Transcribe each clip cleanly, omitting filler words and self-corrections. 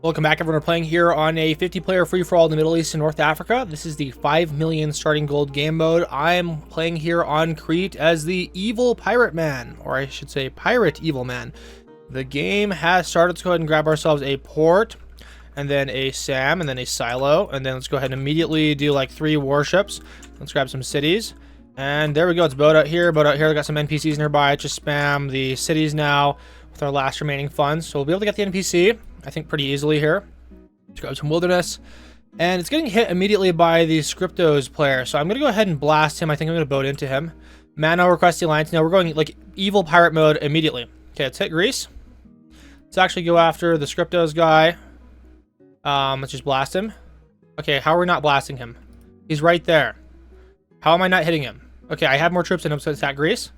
Welcome back, everyone. We're playing here on a 50-player free-for-all in the Middle East and North Africa. This is the 5 million starting gold game mode. I'm playing here on Crete as the evil pirate man, or I should say pirate evil man. The game has started. Let's go ahead and grab ourselves a port, and then a SAM, and then a silo, and then let's go ahead and immediately do like 3 warships. Let's grab some cities, and there we go. It's boat out here, boat out here. We got some NPCs nearby. Just spam the cities now with our last remaining funds, so we'll be able to get the NPC, I think, pretty easily here. Let's grab some wilderness, and it's getting hit immediately by the Scriptos player, so I'm gonna go ahead and blast him. I think I'm gonna boat into him. Mano, request the alliance. Now we're going like evil pirate mode immediately. Okay, let's hit Greece. Let's actually go after the Scriptos guy. Let's just blast him. Okay, how are we not blasting him? He's right there. How am I not hitting him? Okay, I have more troops in him, so let's attack Greece.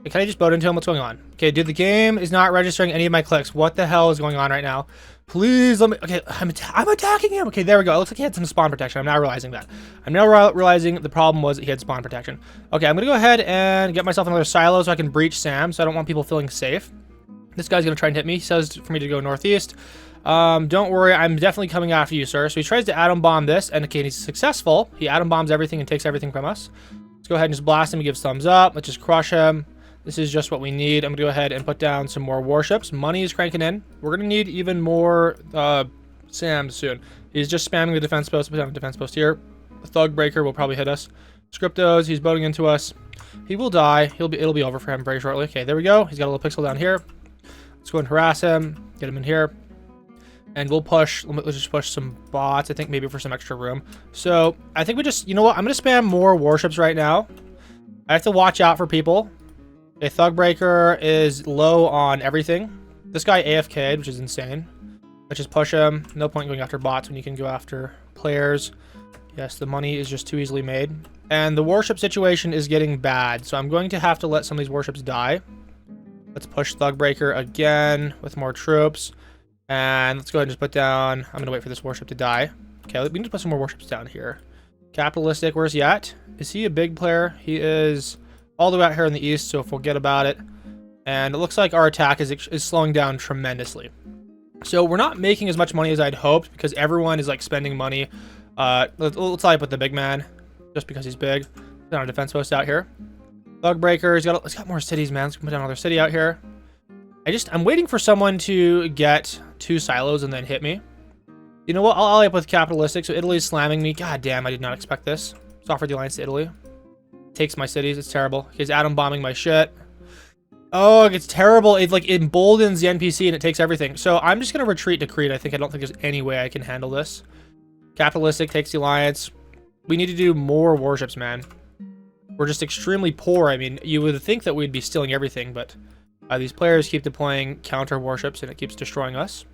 Okay, can I just boat into him? What's going on? Okay, dude, the game is not registering any of my clicks. What the hell is going on right now? Please let me... Okay, I'm attacking him. Okay, there we go. It looks like he had some spawn protection. I'm now realizing that. I'm now realizing the problem was that he had spawn protection. Okay, I'm going to go ahead and get myself another silo so I can breach Sam, so I don't want people feeling safe. This guy's going to try and hit me. He says for me to go northeast. Don't worry, I'm definitely coming after you, sir. So he tries to atom bomb this, and okay, he's successful. He atom bombs everything and takes everything from us. Let's go ahead and just blast him. He gives thumbs up. Let's just crush him. This is just what we need. I'm going to go ahead and put down some more warships. Money is cranking in. We're going to need even more SAMs soon. He's just spamming the defense post. Put down a defense post here. The Thug Breaker will probably hit us. Scriptos, he's boating into us. He will die. It'll be over for him very shortly. Okay, there we go. He's got a little pixel down here. Let's go and harass him. Get him in here. And we'll push. Let's just push some bots. I think maybe for some extra room. So I think we just, you know what? I'm going to spam more warships right now. I have to watch out for people. Okay, Thug Breaker is low on everything. This guy AFK'd, which is insane. Let's just push him. No point going after bots when you can go after players. Yes, the money is just too easily made. And the warship situation is getting bad, so I'm going to have to let some of these warships die. Let's push Thug Breaker again with more troops. And let's go ahead and just put down... I'm going to wait for this warship to die. Okay, we need to put some more warships down here. Capitalistic, where's he at? Is he a big player? He is... all the way out here in the east, so forget about it. And it looks like our attack is slowing down tremendously. So we're not making as much money as I'd hoped because everyone is like spending money. Let's tie up with the big man just because he's big. Put down a defense post out here. Thug Breaker, he's got more cities, man. Let's put down another city out here. I'm waiting for someone to get 2 silos and then hit me. You know what? I'll ally up with capitalistic. So Italy's slamming me. God damn, I did not expect this. Let's offer the alliance to Italy. Takes my cities. It's terrible. He's atom bombing my shit. Oh, it's terrible. It like emboldens the NPC and it takes everything. So I'm just gonna retreat to Crete. I don't think there's any way I can handle this. Capitalistic takes the alliance. We need to do more warships, man. We're just extremely poor. I mean, you would think that we'd be stealing everything, but these players keep deploying counter warships and it keeps destroying us.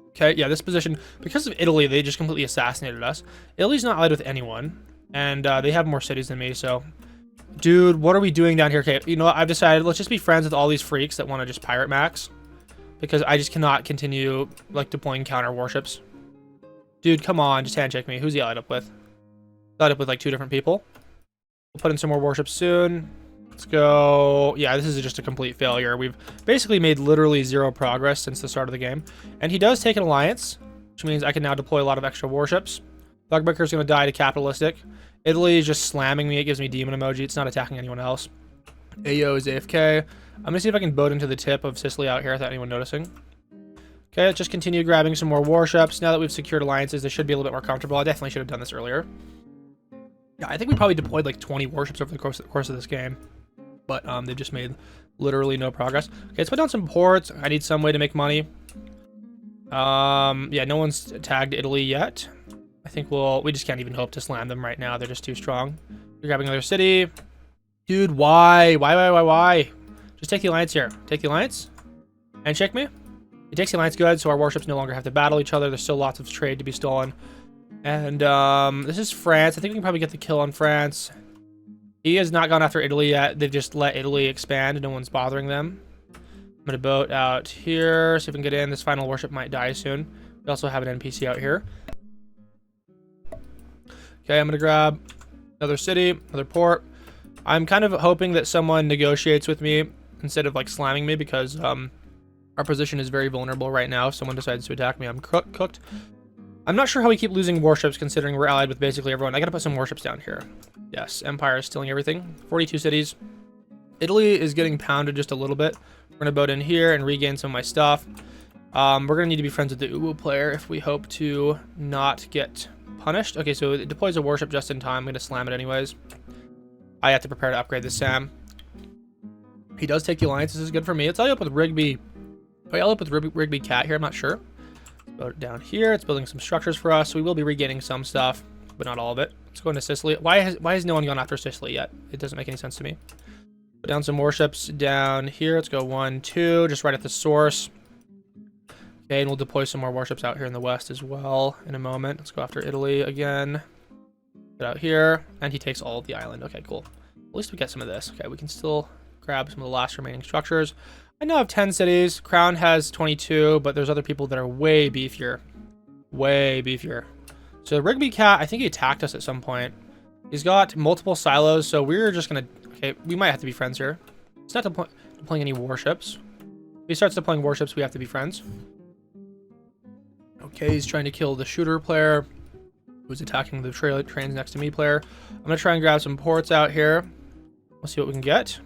Okay, yeah, this position, because of Italy, they just completely assassinated us. Italy's not allied with anyone. And they have more cities than me, so... Dude, what are we doing down here? Okay, you know what? I've decided, let's just be friends with all these freaks that want to just pirate max. Because I just cannot continue, like, deploying counter warships. Dude, come on, just handshake me. Who's he allied up with? Allied up with, like, 2 different people. We'll put in some more warships soon. Let's go... Yeah, this is just a complete failure. We've basically made literally 0 progress since the start of the game. And he does take an alliance, which means I can now deploy a lot of extra warships. Thugbreaker's going to die to capitalistic. Italy is just slamming me. It gives me demon emoji. It's not attacking anyone else. Ayo is AFK. I'm going to see if I can boat into the tip of Sicily out here without anyone noticing. Okay, let's just continue grabbing some more warships. Now that we've secured alliances, this should be a little bit more comfortable. I definitely should have done this earlier. Yeah, I think we probably deployed like 20 warships over the course of this game. But they've just made literally no progress. Okay, let's put down some ports. I need some way to make money. Yeah, no one's tagged Italy yet. I think we just can't even hope to slam them right now. They're just too strong. We're grabbing another city. Dude, why? Why? Just take the alliance here. Take the alliance. And check me. It takes the alliance good, so our warships no longer have to battle each other. There's still lots of trade to be stolen. And this is France. I think we can probably get the kill on France. He has not gone after Italy yet. They've just let Italy expand. No one's bothering them. I'm going to boat out here. See if we can get in. This final warship might die soon. We also have an NPC out here. Okay, I'm going to grab another city, another port. I'm kind of hoping that someone negotiates with me instead of like slamming me because Our position is very vulnerable right now. If someone decides to attack me, I'm cooked. I'm not sure how we keep losing warships considering we're allied with basically everyone. I gotta put some warships down here. Yes, Empire is stealing everything. 42 cities. Italy is getting pounded just a little bit. We're gonna boat in here and regain some of my stuff. We're gonna need to be friends with the Uwu player if we hope to not get punished. Okay, so it deploys a warship just in time. I'm gonna slam it anyways. I have to prepare to upgrade this SAM. He does take the alliance. This is good for me. Let's ally up with Rigby. Oh, I'll up with Rigby Cat here. I'm not sure. Boat it down here. It's building some structures for us. So we will be regaining some stuff, but not all of it. Let's go into Sicily. Why has no one gone after Sicily yet? It doesn't make any sense to me. Put down some warships down here. Let's go 1, 2, just right at the source. Okay, and we'll deploy some more warships out here in the west as well in a moment. Let's go after Italy again. Get out here, and he takes all of the island. Okay, cool. At least we get some of this. Okay, we can still grab some of the last remaining structures. I now have 10 cities. Crown has 22, but there's other people that are way beefier. Way beefier. So Rigby Cat, I think he attacked us at some point. He's got multiple silos, so we're just gonna... Okay, we might have to be friends here. He's not deploying any warships. If he starts deploying warships, we have to be friends. Okay, he's trying to kill the shooter player who's attacking the trains next to me player. I'm gonna try and grab some ports out here. We'll see what we can get.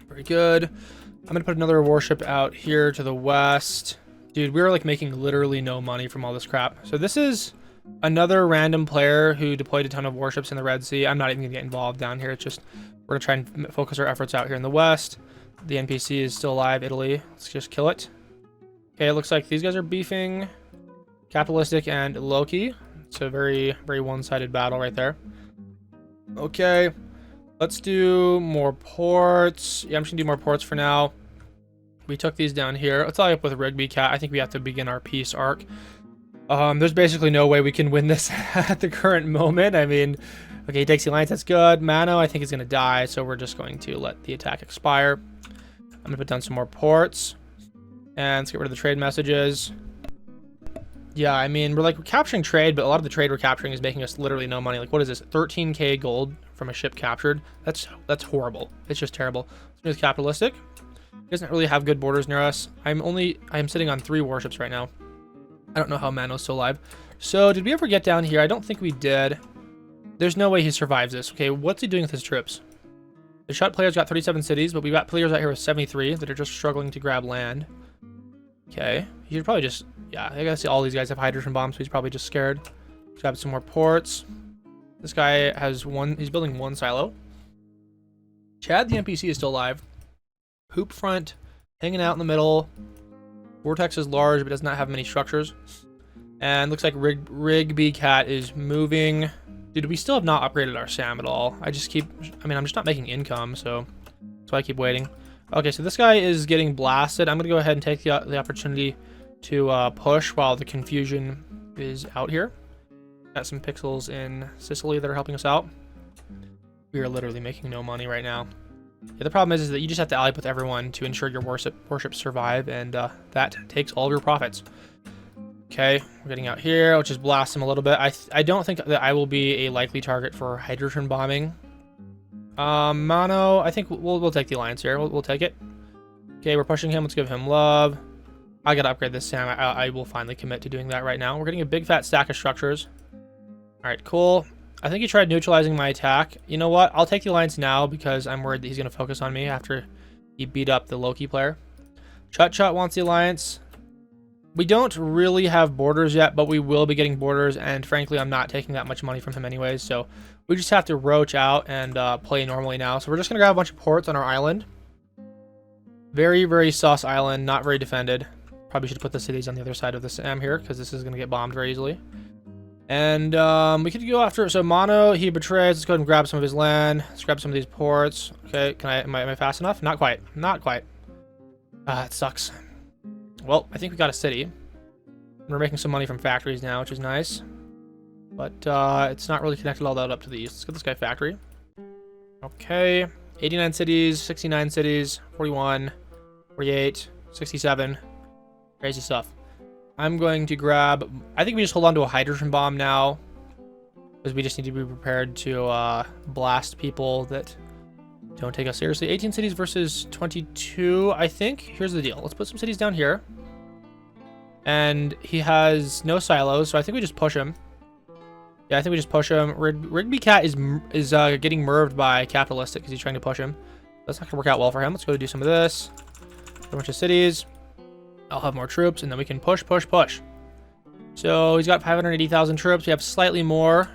Very good. I'm gonna put another warship out here to the west. Dude, we're like making literally no money from all this crap. So this is another random player who deployed a ton of warships in the Red Sea. I'm not even gonna get involved down here. It's just, we're gonna try and focus our efforts out here in the west. The NPC is still alive, Italy. Let's just kill it. Okay, it looks like these guys are beefing. Capitalistic and Loki. It's a very, very one-sided battle right there. Okay. Let's do more ports. Yeah, I'm just gonna do more ports for now. We took these down here. Let's ally up with Rigby Cat. I think we have to begin our peace arc. There's basically no way we can win this at the current moment. I mean, okay, he takes the alliance. That's good. Mano, I think, is gonna die, so we're just going to let the attack expire. I'm gonna put down some more ports. And let's get rid of the trade messages. Yeah, I mean, we're capturing trade, but a lot of the trade we're capturing is making us literally no money. Like, what is this? 13k gold from a ship captured? That's horrible. It's just terrible. It's capitalistic. He doesn't really have good borders near us. I'm sitting on 3 warships right now. I don't know how Mano's still alive. So, did we ever get down here? I don't think we did. There's no way he survives this. Okay, what's he doing with his troops? The shot player's got 37 cities, but we've got players out here with 73 that are just struggling to grab land. Okay, he should probably just... Yeah, I guess all these guys have hydrogen bombs, so he's probably just scared. Grab some more ports. This guy has he's building 1 silo. Chad, the NPC, is still alive. Hoop front, hanging out in the middle. Vortex is large, but does not have many structures. And looks like Rigby Cat is moving. Dude, we still have not upgraded our SAM at all. I'm just not making income, so that's why I keep waiting. Okay, so this guy is getting blasted. I'm gonna go ahead and take the opportunity to push while the confusion is out here. Got some pixels in Sicily that are helping us out. We are literally making no money right now. Yeah, the problem is that you just have to ally up with everyone to ensure your warships survive, and that takes all of your profits. Okay, we're getting out here. I'll just blast him a little bit. I don't think that I will be a likely target for hydrogen bombing. Mano, I think we'll take the alliance here. We'll take it. Okay, we're pushing him. Let's give him love. I gotta upgrade this SAM. I will finally commit to doing that right now. We're getting a big fat stack of structures. All right, cool. I think he tried neutralizing my attack. You know what? I'll take the alliance now because I'm worried that he's gonna focus on me after he beat up the Loki player. Chut wants the alliance. We don't really have borders yet, but we will be getting borders, and frankly, I'm not taking that much money from him anyways, so we just have to roach out and play normally now. So we're just gonna grab a bunch of ports on our island. Very, very sus island, not very defended. Probably should put the cities on the other side of the SAM here, because this is going to get bombed very easily. And we could go after... So Mano, he betrays. Let's go ahead and grab some of his land. Let's grab some of these ports. Okay, am I fast enough? Not quite. Not quite. It sucks. Well, I think we got a city. We're making some money from factories now, which is nice. But it's not really connected all that up to the east. Let's get this guy factory. Okay. 89 cities, 69 cities, 41, 48, 67... Crazy stuff. I'm going to grab... I think we just hold on to a hydrogen bomb now. Because we just need to be prepared to blast people that Don't take us seriously. 18 cities versus 22, I think. Here's the deal. Let's put some cities down here. And he has no silos, so I think we just push him. Yeah, I think we just push him. Rigby Cat is getting merved by Capitalistic because he's trying to push him. That's not going to work out well for him. Let's go do some of this. A bunch of cities. I'll have more troops, and then we can push, push, push. So he's got 580,000 troops. We have slightly more.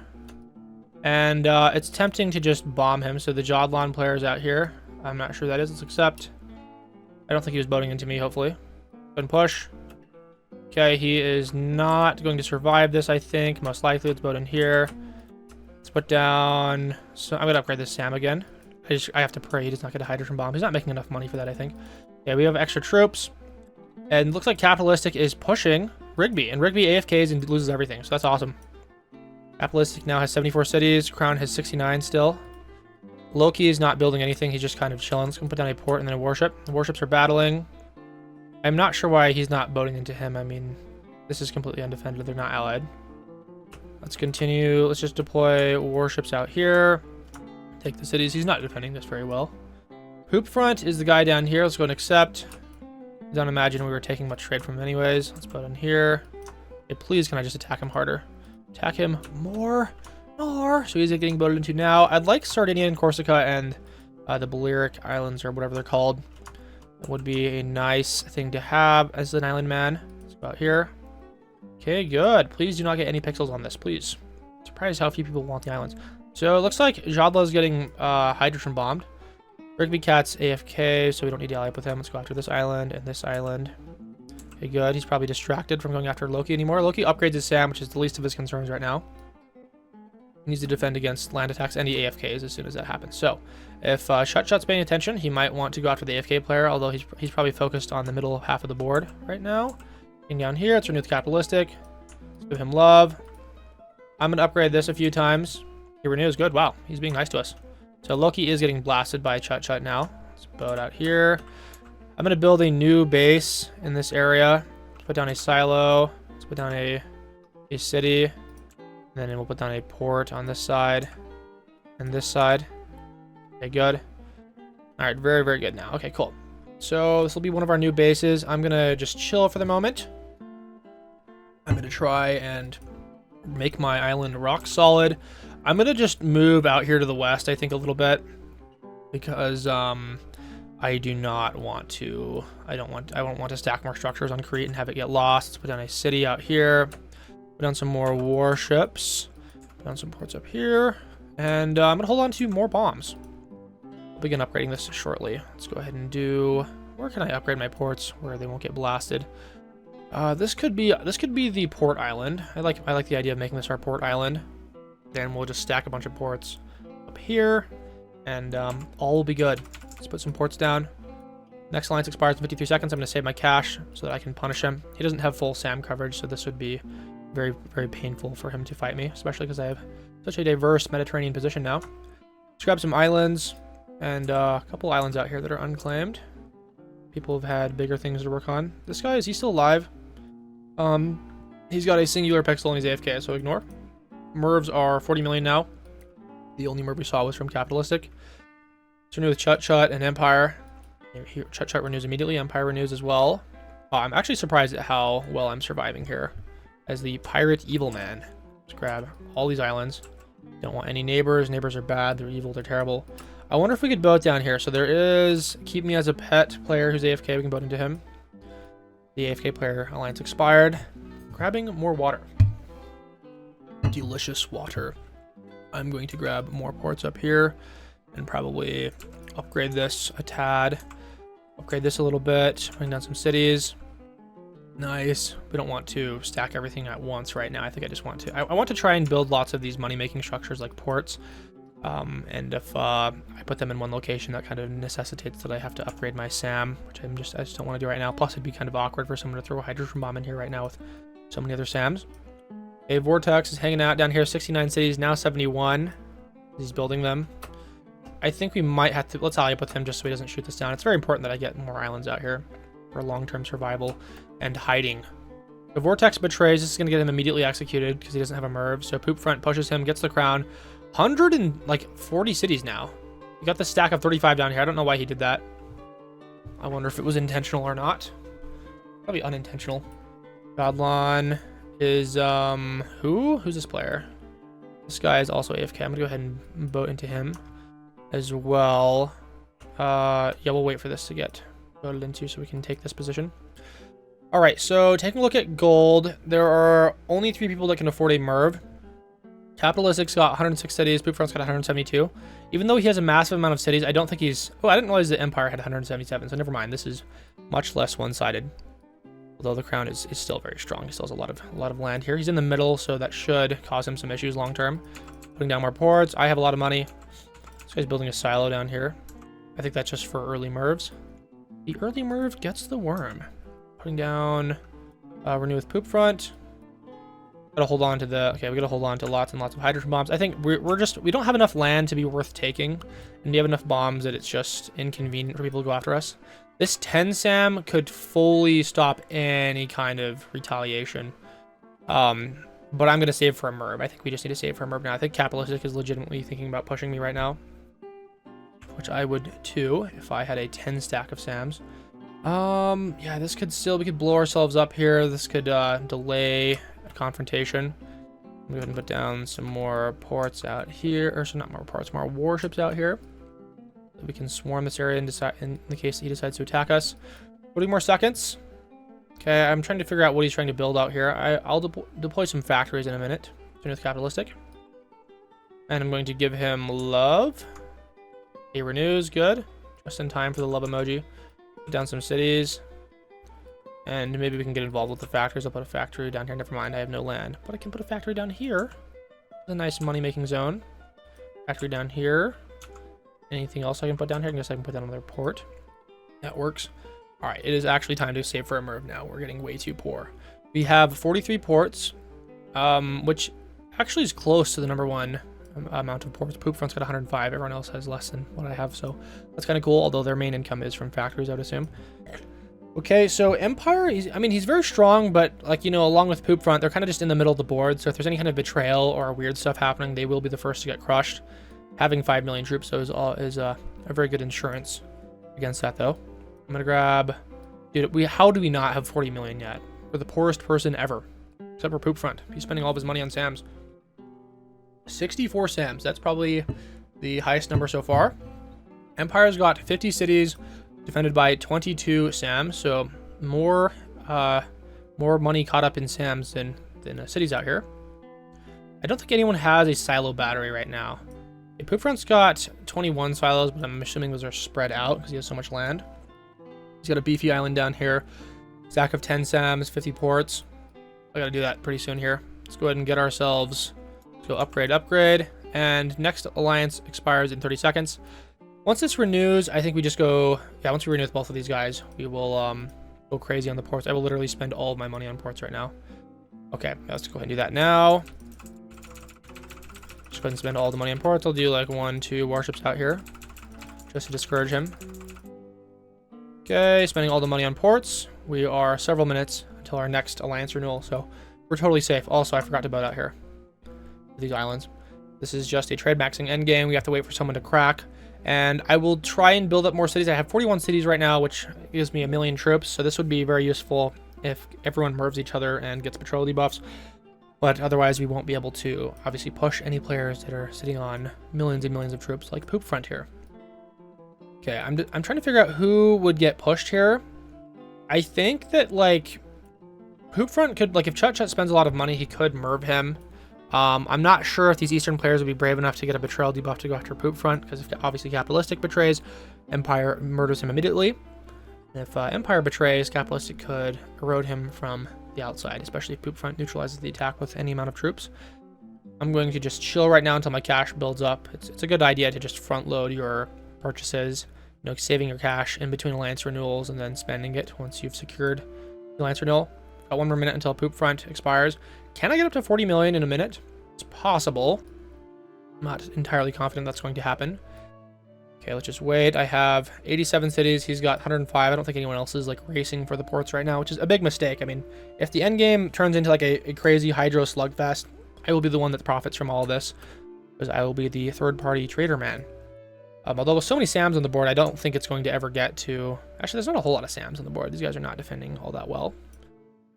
And it's tempting to just bomb him. So the Jodlan player is out here. I'm not sure who that is. Let's accept. I don't think he was boating into me, hopefully. Go ahead and push. Okay, he is not going to survive this, I think. Most likely, let's boat in here. Let's put down... So I'm going to upgrade this Sam again. I have to pray he does not get a hydrogen bomb. He's not making enough money for that, I think. Yeah, we have extra troops. And looks like Capitalistic is pushing Rigby. And Rigby AFKs and loses everything, so that's awesome. Capitalistic now has 74 cities. Crown has 69 still. Loki is not building anything. He's just kind of chilling. Let's go put down a port and then a warship. The warships are battling. I'm not sure why he's not boating into him. I mean, this is completely undefended. They're not allied. Let's continue. Let's just deploy warships out here. Take the cities. He's not defending this very well. OpenFront is the guy down here. Let's go and accept. Don't imagine we were taking much trade from him anyways. Let's put in here. Okay, please, can I just attack him harder? Attack him more. So he's getting boated into now. I'd like Sardinia and Corsica and the Balearic Islands or whatever they're called. That would be a nice thing to have as an island man. Let's go out here. Okay, good. Please do not get any pixels on this, please. Surprised how few people want the islands. So it looks like Jadla is getting hydrogen bombed. Rigby Cat's AFK, so we don't need to ally up with him. Let's go after this island and this island. Okay, good. He's probably distracted from going after Loki anymore. Loki upgrades his Sam, which is the least of his concerns right now. He needs to defend against land attacks and the AFKs as soon as that happens. So if Shut's paying attention, he might want to go after the AFK player, although he's probably focused on the middle half of the board right now. Getting down here, let's renew with Capitalistic. Let's give him love. I'm going to upgrade this a few times. He renews. Good. Wow. He's being nice to us. So Loki is getting blasted by Chut now. Let's boat out here. I'm going to build a new base in this area. Let's put down a silo. Let's put down a city. And then we'll put down a port on this side and this side. Okay, good. All right, very, very good now. Okay, cool. So this will be one of our new bases. I'm going to just chill for the moment. I'm going to try and make my island rock solid. I'm going to just move out here to the west, I think, a little bit. Because I do not want to... I don't want to stack more structures on Crete and have it get lost. Let's put down a city out here. Put down some more warships. Put down some ports up here. And I'm going to hold on to more bombs. I'll begin upgrading this shortly. Let's go ahead and do... Where can I upgrade my ports where they won't get blasted? This could be the port island. I like the idea of making this our port island. Then we'll just stack a bunch of ports up here. And all will be good. Let's put some ports down. Next alliance expires in 53 seconds. I'm going to save my cash so that I can punish him. He doesn't have full SAM coverage, so this would be very, very painful for him to fight me, especially because I have such a diverse Mediterranean position now. Let's grab some islands and a couple islands out here that are unclaimed. People have had bigger things to work on. This guy, is he still alive? He's got a singular pixel and he's AFK, so ignore. Mervs are 40 million now. The only merv we saw was from Capitalistic. Let's renew with Chut and Empire. Here, Chut renews immediately. Empire renews as well. I'm actually surprised at how well I'm surviving here as the pirate evil man. Let's grab all these islands. Don't want any neighbors. Neighbors are bad. They're evil. They're terrible. I wonder if we could boat down here. So there is keep me as a pet player who's AFK. We can boat into him. The AFK player alliance expired. Grabbing more water. Delicious water. I'm going to grab more ports up here and probably upgrade this a tad. Upgrade this a little bit. Bring down some cities. Nice. We don't want to stack everything at once right now. I think I just want to. I want to try and build lots of these money-making structures like ports. And if I put them in one location, that kind of necessitates that I have to upgrade my SAM, which I just don't want to do right now. Plus, it'd be kind of awkward for someone to throw a hydrogen bomb in here right now with so many other SAMs. Okay, Vortex is hanging out down here. 69 cities, now 71. He's building them. I think we might have to... Let's ally up with him just so he doesn't shoot this down. It's very important that I get more islands out here for long-term survival and hiding. The Vortex betrays. This is going to get him immediately executed because he doesn't have a merv. So OpenFront pushes him, gets the crown. 140 cities now. He got the stack of 35 down here. I don't know why he did that. I wonder if it was intentional or not. Probably unintentional. Godlon is, who's this player? This guy is also AFK. I'm gonna go ahead and vote into him as well. Yeah, we'll wait for this to get voted into so we can take this position. All right, so taking a look at gold, there are only 3 people that can afford a Merv. Capitalistic's got 106 cities, PoopFront's got 172. Even though he has a massive amount of cities, I don't think he's... Oh, I didn't realize the Empire had 177, so never mind. This is much less one-sided. Although the crown is still very strong. He still has a lot of land here. He's in the middle, so that should cause him some issues long-term. Putting down more ports. I have a lot of money. This guy's building a silo down here. I think that's just for early Mervs. The early Merv gets the worm. Putting down renew with PoopFront. Gotta hold on to the... Okay, we gotta hold on to lots and lots of hydrogen bombs. I think we don't have enough land to be worth taking. And we have enough bombs that it's just inconvenient for people to go after us. This 10 SAM could fully stop any kind of retaliation. But I'm gonna save for a Merv. I think we just need to save for a Merv now. I think Capitalistic is legitimately thinking about pushing me right now. Which I would too, if I had a 10 stack of SAMs. Yeah, this could still... We could blow ourselves up here. This could delay... confrontation. I'm going to put down some more ports out here, or so not more ports, more warships out here. So we can swarm this area in the case he decides to attack us. 40 more seconds. Okay, I'm trying to figure out what he's trying to build out here. I'll deploy some factories in a minute. With Capitalistic. And I'm going to give him love. He renews, good. Just in time for the love emoji. Put down some cities. And maybe we can get involved with the factories. I'll put a factory down here. Never mind, I have no land. But I can put a factory down here. It's a nice money-making zone. Factory down here. Anything else I can put down here? I guess I can put down another port. That works. All right, it is actually time to save for a Merv now. We're getting way too poor. We have 43 ports, which actually is close to the #1 amount of ports. PoopFront's got 105. Everyone else has less than what I have, so that's kind of cool, although their main income is from factories, I would assume. Okay, so Empire, he's very strong, but, like, you know, along with PoopFront, they're kind of just in the middle of the board, so if there's any kind of betrayal or weird stuff happening, they will be the first to get crushed. Having 5 million troops, though, is a very good insurance against that, though. I'm gonna grab... Dude, how do we not have 40 million yet? We're the poorest person ever, except for PoopFront. He's spending all of his money on SAMs. 64 SAMs, that's probably the highest number so far. Empire's got 50 cities, defended by 22 SAMs, so more money caught up in SAMs than cities out here. I don't think anyone has a silo battery right now. Okay, PoopFront's got 21 silos, but I'm assuming those are spread out because he has so much land. He's got a beefy island down here. Stack of 10 SAMs, 50 ports. I gotta do that pretty soon here. Let's go ahead and get ourselves... Let's go upgrade, and next alliance expires in 30 seconds. Once this renews, I think we just go... Yeah, once we renew with both of these guys, we will go crazy on the ports. I will literally spend all of my money on ports right now. Okay, let's go ahead and do that now. Just go ahead and spend all the money on ports. I'll do like 1, 2 warships out here, just to discourage him. Okay, spending all the money on ports. We are several minutes until our next alliance renewal, so we're totally safe. Also, I forgot to boat out here. These islands. This is just a trade maxing endgame. We have to wait for someone to crack. And I will try and build up more cities. I have 41 cities right now, which gives me 1 million troops. So this would be very useful if everyone merves each other and gets patrol debuffs. But otherwise, we won't be able to obviously push any players that are sitting on millions and millions of troops like PoopFront here. Okay, I'm trying to figure out who would get pushed here. I think that, like, PoopFront could, like, if Chut spends a lot of money, he could merv him. I'm not sure if these Eastern players would be brave enough to get a betrayal debuff to go after PoopFront, because if obviously Capitalistic betrays, Empire murders him immediately. And if Empire betrays, Capitalistic could erode him from the outside, especially if PoopFront neutralizes the attack with any amount of troops. I'm going to just chill right now until my cash builds up. It's a good idea to just front load your purchases, you know, saving your cash in between alliance renewals and then spending it once you've secured the alliance renewal. Got 1 more minute until PoopFront expires. Can I get up to 40 million in a minute? It's possible. I'm not entirely confident that's going to happen. Okay, let's just wait. I have 87 cities. He's got 105. I don't think anyone else is like racing for the ports right now, which is a big mistake. I mean, if the end game turns into like a crazy hydro slugfest, I will be the one that profits from all of this, because I will be the third-party trader man. Although with so many SAMs on the board, I don't think it's going to ever get to... Actually, there's not a whole lot of SAMs on the board. These guys are not defending all that well.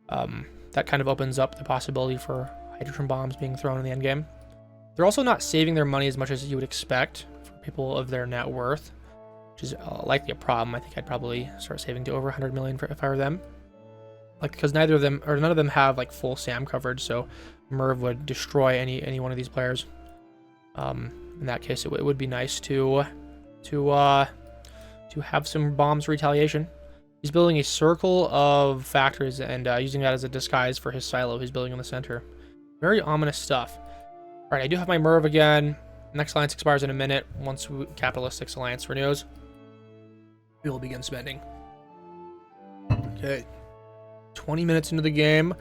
That kind of opens up the possibility for hydrogen bombs being thrown in the endgame. They're also not saving their money as much as you would expect for people of their net worth, which is likely a problem. I think I'd probably start saving to over 100 million if I were them. Like, because neither of them, or none of them have like full SAM coverage, so Merv would destroy any one of these players. In that case, it would be nice to have some bombs retaliation. He's building a circle of factories and using that as a disguise for his silo he's building in the center. Very ominous stuff. All right, I do have my Merv again. Next alliance expires in a minute. Once Capitalistic Alliance renews, we will begin spending. Okay, 20 minutes into the game.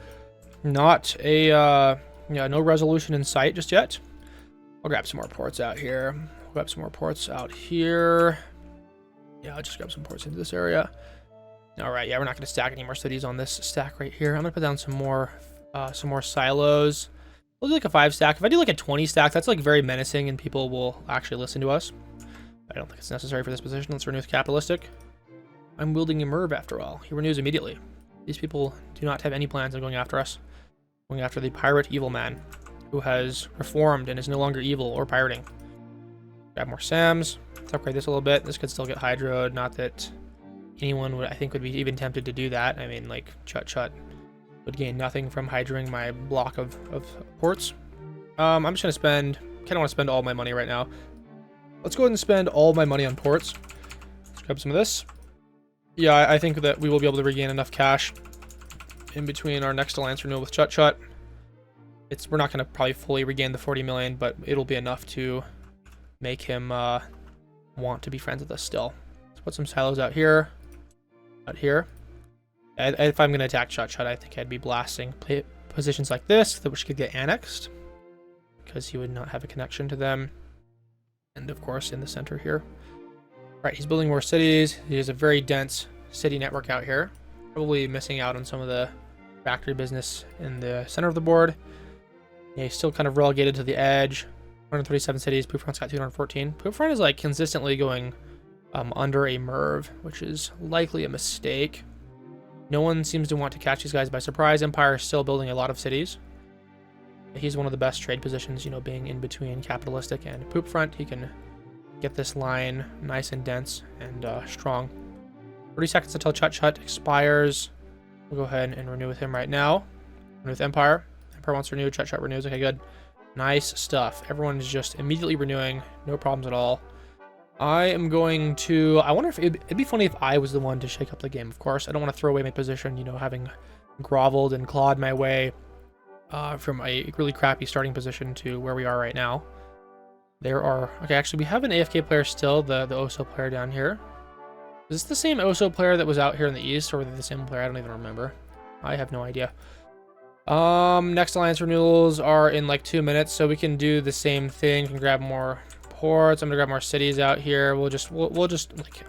Not a no resolution in sight just yet. I'll grab some more ports out here. Yeah, I'll just grab some ports into this area. All right, yeah, we're not going to stack any more cities on this stack right here. I'm going to put down some more silos. We'll do like a 5 stack. If I do like a 20 stack, that's like very menacing and people will actually listen to us. I don't think it's necessary for this position. Let's renew with Capitalistic. I'm wielding a Merv after all. He renews immediately. These people do not have any plans on going after us. Going after the pirate evil man, who has reformed and is no longer evil or pirating. Grab more SAMs. Let's upgrade this a little bit. This could still get hydroed. Not that anyone would, I think, would be even tempted to do that. I mean, like, Chut would gain nothing from hydroing my block of ports. I'm just going to spend, kind of want to spend all my money right now. Let's go ahead and spend all my money on ports. Let's grab some of this. Yeah, I think that we will be able to regain enough cash in between our next alliance renewal with Chut. We're not going to probably fully regain the 40 million, but it'll be enough to make him want to be friends with us still. Let's put some silos out here. If I'm going to attack Chut, I think I'd be blasting positions like this, which could get annexed, because he would not have a connection to them. And of course, in the center here. Right, he's building more cities. He has a very dense city network out here. Probably missing out on some of the factory business in the center of the board. Yeah, he's still kind of relegated to the edge. 137 cities. OpenFront's got 214. OpenFront is like consistently going under a Merv, which is likely a mistake. No one seems to want to catch these guys by surprise. Empire is still building a lot of cities. He's one of the best trade positions, you know, being in between Capitalistic and OpenFront. He can get this line nice and dense and strong. 30 seconds until Chut expires. We'll go ahead and renew with him right now. Renew with Empire. Empire wants to renew. Chut renews. Okay, good. Nice stuff. Everyone is just immediately renewing. No problems at all. I am going to... I wonder if it'd be funny if I was the one to shake up the game, of course. I don't want to throw away my position, you know, having groveled and clawed my way from a really crappy starting position to where we are right now. There are... Okay, actually, we have an AFK player still, the OSO player down here. Is this the same OSO player that was out here in the east, or were they the same player? I don't even remember. I have no idea. Next alliance renewals are in like 2 minutes, so we can do the same thing. We can grab more ports. I'm gonna grab more cities out here. We'll just like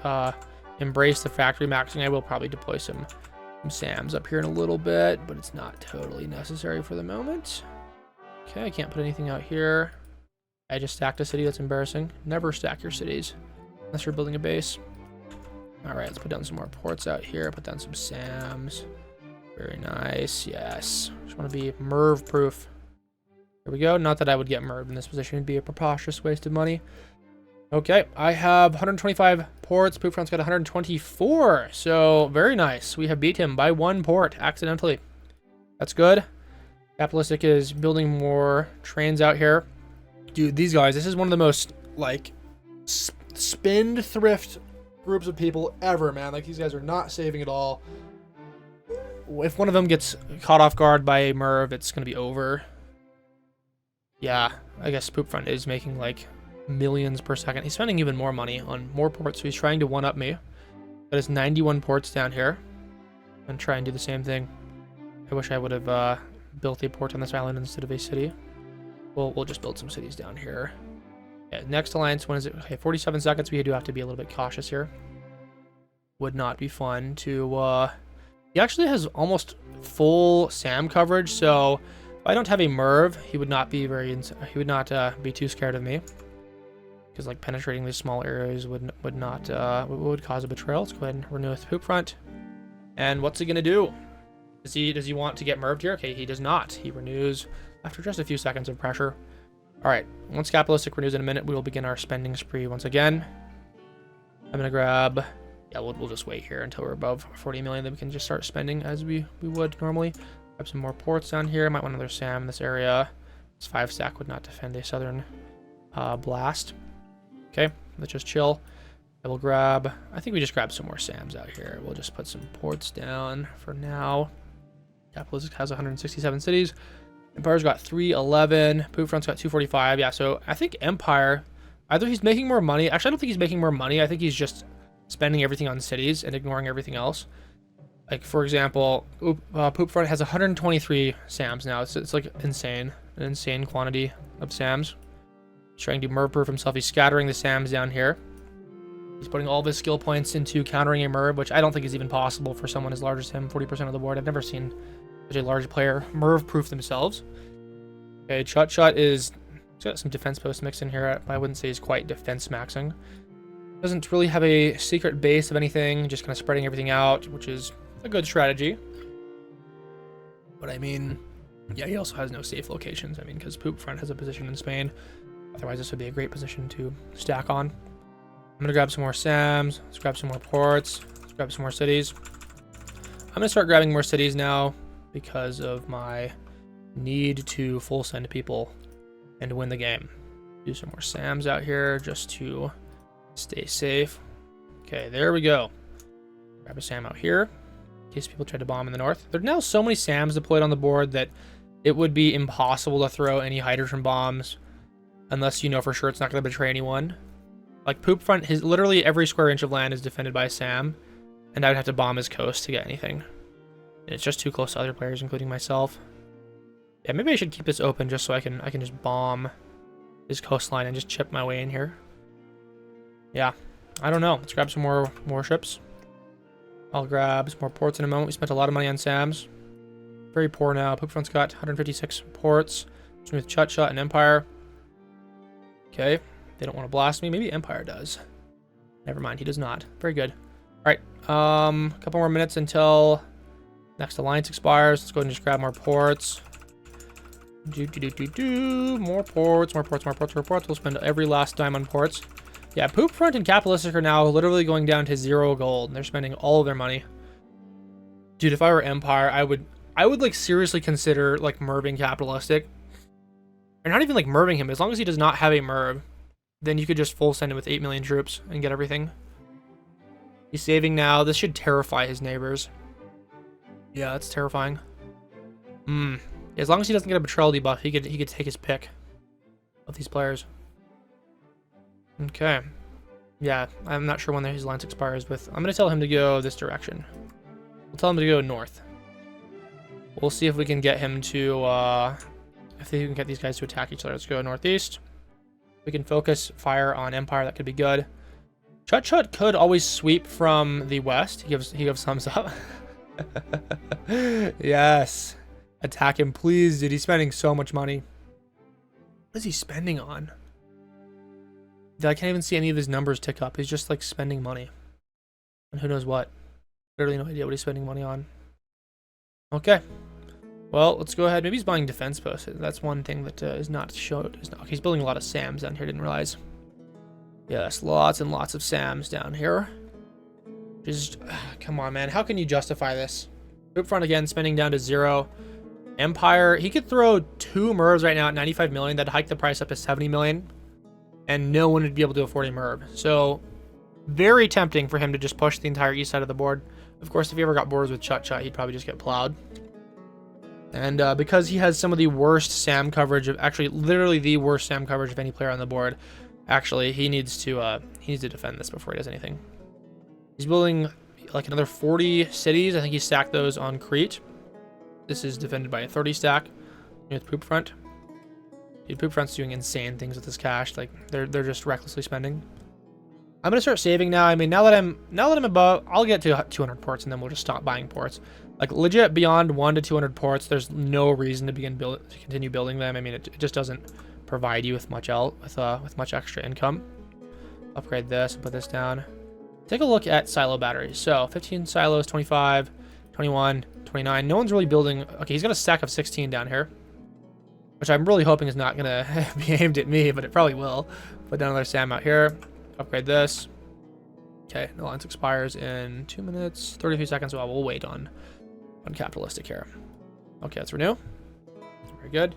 embrace the factory maxing. I will probably deploy some SAMs up here in a little bit, but it's not totally necessary for the moment. Okay, I can't put anything out here. I just stacked a city. That's embarrassing. Never stack your cities unless you're building a base. All right, let's put down some more ports out here. Put down some SAMs. Very nice. Yes. Just want to be Merv proof. There we go. Not that I would get Merv in this position. It'd be a preposterous waste of money. Okay, I have 125 ports. OpenFront's got 124. So very nice. We have beat him by 1 port accidentally. That's good. Capitalistic is building more trains out here. Dude, these guys, this is one of the most like spendthrift groups of people ever, man. Like, these guys are not saving at all. If one of them gets caught off guard by a Merv, it's gonna be over. Yeah, I guess OpenFront is making like millions per second. He's spending even more money on more ports, so he's trying to one-up me. That is 91 ports down here. And try and do the same thing. I wish I would have built a port on this island instead of a city. We'll just build some cities down here. Yeah, next alliance, when is it? Okay, 47 seconds. We do have to be a little bit cautious here. Would not be fun to... He actually has almost full SAM coverage, so if I don't have a Merv, he would not be very... He would not be too scared of me. because like penetrating these small areas would cause a betrayal. Let's go ahead and renew with OpenFront. And what's he gonna do? Does he want to get merved here? Okay, he does not. He renews after just a few seconds of pressure. All right, once capitalistic renews in a minute, we will begin our spending spree once again. I'm gonna grab, yeah, we'll just wait here until we're above 40 million, then we can just start spending as we would normally. Grab some more ports down here. Might want another SAM in this area. This 5 stack would not defend a southern blast. Okay, let's just chill. I will grab, I think we just grab some more SAMs out here. We'll just put some ports down for now. Capitalistic has 167 cities. Empire's got 311. OpenFront's got 245. Yeah, so I think Empire, either he's making more money. Actually, I don't think he's making more money. I think he's just spending everything on cities and ignoring everything else. Like, for example, OpenFront has 123 SAMs now. It's like insane. An insane quantity of SAMs. He's trying to merv-proof himself. He's scattering the SAMs down here. He's putting all of his skill points into countering a merv, which I don't think is even possible for someone as large as him. 40% of the board. I've never seen such a large player merv-proof themselves. Okay, Chut is... He's got some defense posts mixed in here, but I wouldn't say he's quite defense maxing. Doesn't really have a secret base of anything, just kind of spreading everything out, which is a good strategy. But I mean, yeah, he also has no safe locations. I mean, because OpenFront has a position in Spain. Otherwise, this would be a great position to stack on. I'm going to grab some more SAMs. Let's grab some more ports. Let's grab some more cities. I'm going to start grabbing more cities now because of my need to full send people and win the game. Do some more SAMs out here just to stay safe. Okay, there we go. Grab a SAM out here in case people try to bomb in the north. There are now so many SAMs deployed on the board that it would be impossible to throw any hydrogen bombs unless you know for sure it's not going to betray anyone. Like OpenFront, literally every square inch of land is defended by a SAM, and I would have to bomb his coast to get anything. And it's just too close to other players, including myself. Yeah, maybe I should keep this open just so I can just bomb his coastline and just chip my way in here. Yeah, I don't know. Let's grab some more warships. I'll grab some more ports in a moment. We spent a lot of money on SAMs. Very poor now. OpenFront's got 156 ports. With Chut and Empire. Okay, they don't want to blast me. Maybe Empire does. Never mind, he does not. Very good. All right, a couple more minutes until next alliance expires. Let's go ahead and just grab more ports. More ports. We'll spend every last dime on ports. Yeah, OpenFront and Capitalistic are now literally going down to 0 gold. They're spending all of their money. Dude, if I were Empire, I would like seriously consider like merving Capitalistic. Or not even like merving him. As long as he does not have a merv, then you could just full send him with 8 million troops and get everything. He's saving now. This should terrify his neighbors. Yeah, that's terrifying. As long as he doesn't get a betrayal debuff, he could take his pick of these players. Okay. Yeah, I'm not sure when his alliance expires with. I'm gonna tell him to go this direction. We'll tell him to go north. We'll see if we can get him to if we can get these guys to attack each other. Let's go northeast. We can focus fire on Empire. That could be good. Chut could always sweep from the west. He gives thumbs up. Yes. Attack him, please, dude. He's spending so much money. What is he spending on? I can't even see any of his numbers tick up. He's just like spending money. And who knows what. Literally no idea what he's spending money on. Okay. Well, let's go ahead. Maybe he's buying defense posts. That's one thing that is not showed. Okay, he's building a lot of SAMs down here. Didn't realize. Yes, lots and lots of SAMs down here. Just, come on, man. How can you justify this? OpenFront again, spending down to 0. Empire, he could throw 2 mervs right now at 95 million. That'd hike the price up to 70 million. And no one would be able to afford a merv. So, very tempting for him to just push the entire east side of the board. Of course, if he ever got boards with Chut, he'd probably just get plowed. And because he has some of the worst SAM coverage of, actually, literally the worst SAM coverage of any player on the board, actually, he needs to defend this before he does anything. He's building like another 40 cities. I think he stacked those on Crete. This is defended by a 30 stack with OpenFront. Dude, OpenFront's doing insane things with this cash. Like they're just recklessly spending. I'm gonna start saving now. I mean, now that I'm above, I'll get to 200 ports and then we'll just stop buying ports. Like legit beyond 1 to 200 ports, there's no reason to continue building them. I mean, it just doesn't provide you with much much extra income. Upgrade this and put this down. Take a look at silo batteries. So 15 silos, 25, 21, 29. No one's really building. Okay, he's got a stack of 16 down here, which I'm really hoping is not going to be aimed at me, but it probably will. Put down another SAM out here. Upgrade this. Okay, the alliance expires in 2 minutes, 33 seconds. Well, we'll wait on capitalistic here. Okay, let's renew. Very good.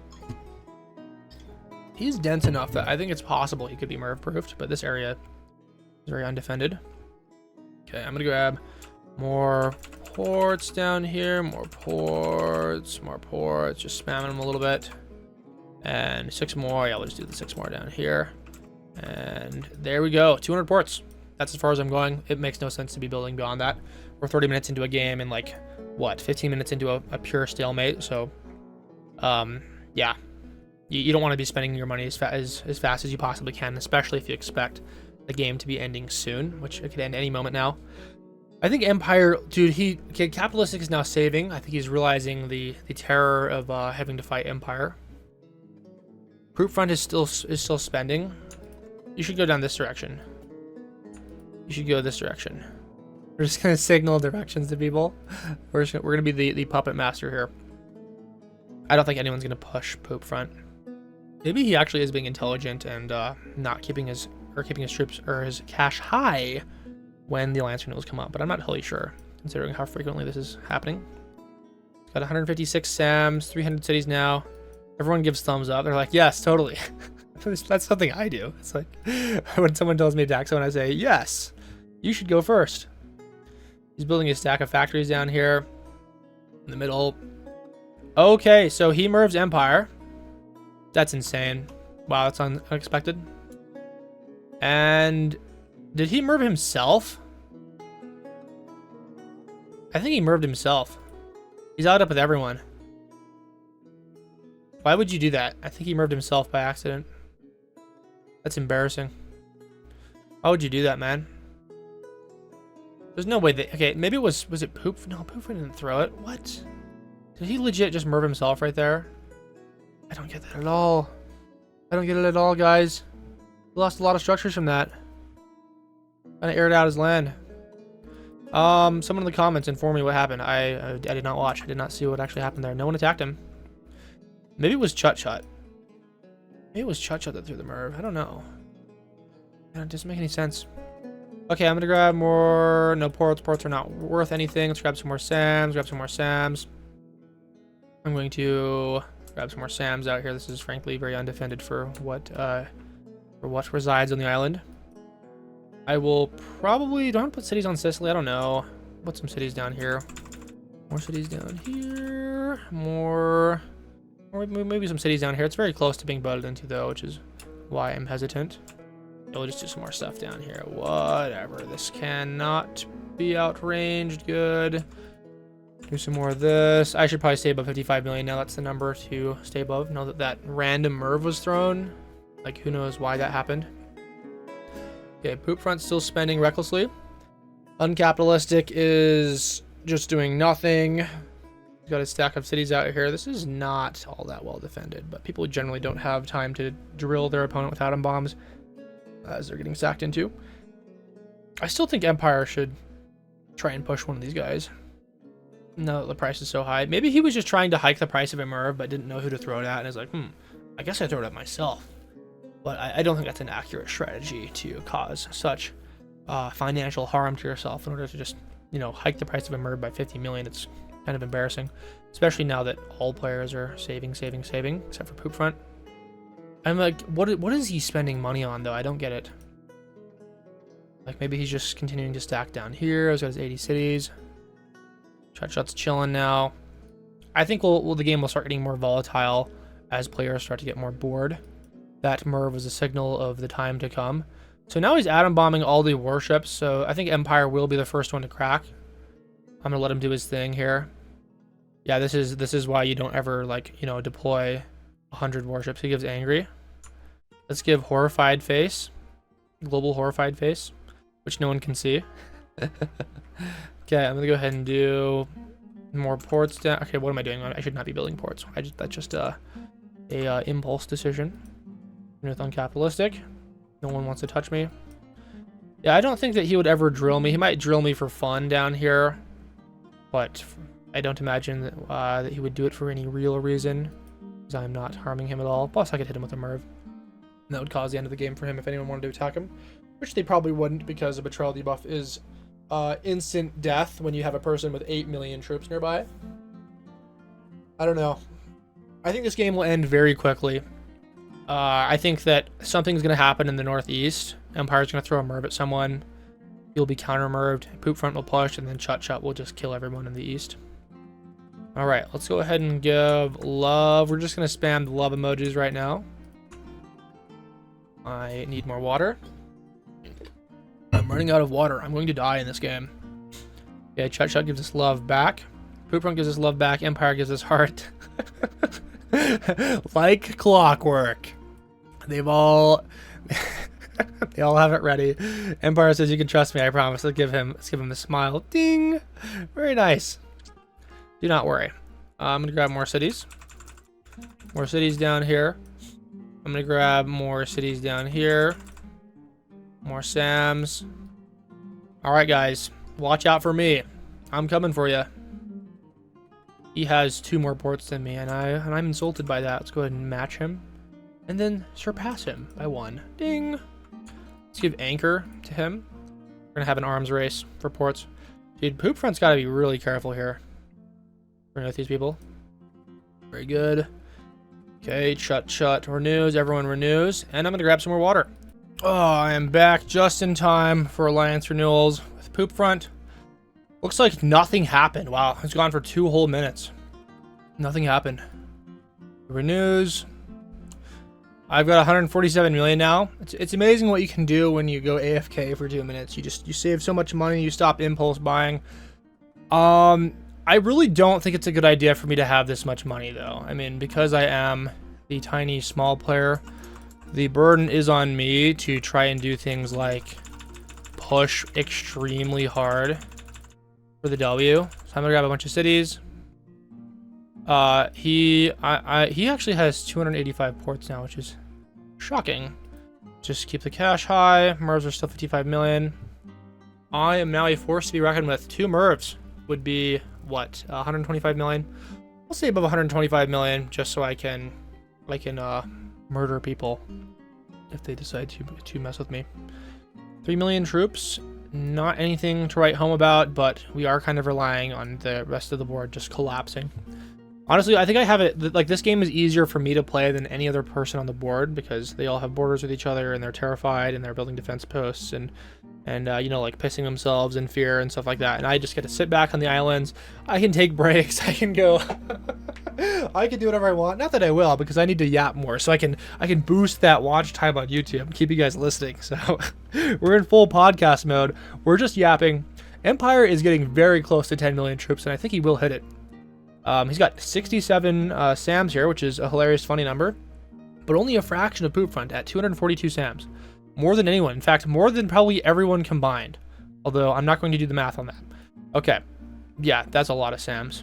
He's dense enough that I think it's possible he could be MERV proofed, but this area is very undefended. Okay, I'm gonna grab more ports down here, more ports, just spamming them a little bit. And 6 more, yeah, we'll just do the 6 more down here. And there we go, 200 ports. That's as far as I'm going. It makes no sense to be building beyond that. We're 30 minutes into a game and like, what, 15 minutes into a pure stalemate, so, yeah. You don't want to be spending your money as fast as you possibly can, especially if you expect the game to be ending soon, which it could end any moment now. I think Empire, dude, capitalistic is now saving. I think he's realizing the terror of having to fight Empire. OpenFront is still spending. You should go down this direction. You should go this direction. We're just gonna signal directions to people. We're gonna be the puppet master here. I don't think anyone's gonna push OpenFront. Maybe he actually is being intelligent and not keeping his troops or his cash high when the alliance renewals come up, but I'm not totally sure considering how frequently this is happening. Got 156 SAMs, 300 cities now. Everyone gives thumbs up. They're like, yes, totally. That's something I do. It's like when someone tells me to attack someone, I say, yes, you should go first. He's building a stack of factories down here in the middle. Okay, so he MERVs Empire. That's insane. Wow, that's unexpected. And did he MERV himself? I think he MERVed himself. He's out up with everyone. Why would you do that? I think he MERVed himself by accident. That's embarrassing. Why would you do that, man? There's no way that... Okay, maybe was it Poop? No, Poop didn't throw it. What? Did he legit just MERV himself right there? I don't get that at all. I don't get it at all, guys. We lost a lot of structures from that. Kind of aired out his land. Someone in the comments inform me what happened. I did not watch. I did not see what actually happened there. No one attacked him. Maybe it was Chut. Maybe it was Chut that threw the MERV. I don't know. It doesn't make any sense. Okay, I'm gonna grab more. No ports. Ports are not worth anything. Let's grab some more SAMs. I'm going to grab some more SAMs out here. This is frankly very undefended for what resides on the island. I will probably... Do I want to put cities on Sicily? I don't know. Put some cities down here. More cities down here. More... Or maybe some cities down here. It's very close to being voted into, though, which is why I'm hesitant. We'll just do some more stuff down here. Whatever. This cannot be outranged. Good. Do some more of this. I should probably stay above 55 million now. That's the number to stay above. Know that random MERV was thrown. Like, who knows why that happened. Okay, OpenFront's still spending recklessly. Uncapitalistic is just doing nothing. He's got a stack of cities out here. This is not all that well defended, but people generally don't have time to drill their opponent with atom bombs as they're getting sacked into. I still think Empire should try and push one of these guys. Now that the price is so high. Maybe he was just trying to hike the price of a MERV, but didn't know who to throw it at, and is like, I guess I throw it at myself. But I don't think that's an accurate strategy to cause such financial harm to yourself in order to just, hike the price of a MERV by 50 million. It's kind of embarrassing, especially now that all players are saving, except for OpenFront. I'm like, what is he spending money on, though? I don't get it. Like, maybe he's just continuing to stack down here. He's got his 80 cities. Chut's chilling now. I think the game will start getting more volatile as players start to get more bored. That MERV was a signal of the time to come. So now he's atom bombing all the warships. So I think Empire will be the first one to crack. I'm gonna let him do his thing here. Yeah, this is why you don't ever deploy 100 warships. He gives angry. Let's give horrified face, global horrified face, which no one can see. Okay, I'm gonna go ahead and do more ports down. Okay, what am I doing? I should not be building ports. That's just a impulse decision. With uncapitalistic, no one wants to touch me. Yeah, I don't think that he would ever drill me. He might drill me for fun down here, but I don't imagine that he would do it for any real reason, because I'm not harming him at all. Plus, I could hit him with a Merv. And that would cause the end of the game for him if anyone wanted to attack him, which they probably wouldn't, because a betrayal debuff is instant death when you have a person with 8 million troops nearby. I don't know. I think this game will end very quickly. I think that something's going to happen in the northeast. Empire's going to throw a Merv at someone. He'll be counter-merved. OpenFront will push, and then Chut will just kill everyone in the east. Alright, let's go ahead and give love. We're just going to spam the love emojis right now. I need more water. I'm running out of water. I'm going to die in this game. Okay, Chut gives us love back. OpenFront gives us love back. Empire gives us heart. Like clockwork. They've all... they all have it ready. Empire says, you can trust me, I promise. Let's give him a smile. Ding! Very nice. Do not worry. I'm going to grab more cities. More cities down here. I'm going to grab more cities down here. More SAMs. Alright, guys. Watch out for me. I'm coming for you. He has 2 more ports than me, and I'm insulted by that. Let's go ahead and match him. And then surpass him by 1. Ding! Let's give anchor to him. We're going to have an arms race for ports. Dude, OpenFront's got to be really careful here. We're with these people. Very good. Okay, Chut renews. Everyone renews. And I'm going to grab some more water. Oh, I am back just in time for Alliance renewals with OpenFront. Looks like nothing happened. Wow, it's gone for 2 whole minutes. Nothing happened. Renews. I've got 147 million now. It's amazing what you can do when you go AFK for 2 minutes. You save so much money. You stop impulse buying. I really don't think it's a good idea for me to have this much money, though. I mean, because I am the tiny small player, the burden is on me to try and do things like push extremely hard for the W. So I'm gonna grab a bunch of cities. He actually has 285 ports now, which is shocking. Just keep the cash high. Mervs are still 55 million. I am now a force to be reckoned with. 2 Mervs would be what, 125 million? I'll say above 125 million, just so I can murder people if they decide to mess with me. 3 million troops. Not anything to write home about, but we are kind of relying on the rest of the board just collapsing. Honestly, I think I have it, like, this game is easier for me to play than any other person on the board, because they all have borders with each other, and they're terrified, and they're building defense posts, and you know, like, pissing themselves in fear and stuff like that. And I just get to sit back on the islands. I can take breaks. I can go... I can do whatever I want. Not that I will, because I need to yap more, so I can boost that watch time on YouTube and keep you guys listening. So we're in full podcast mode. We're just yapping. Empire is getting very close to 10 million troops, and I think he will hit it. He's got 67 SAMs here, which is a hilarious, funny number, but only a fraction of OpenFront at 242 SAMs. More than anyone. In fact, more than probably everyone combined. Although, I'm not going to do the math on that. Okay. Yeah, that's a lot of SAMs.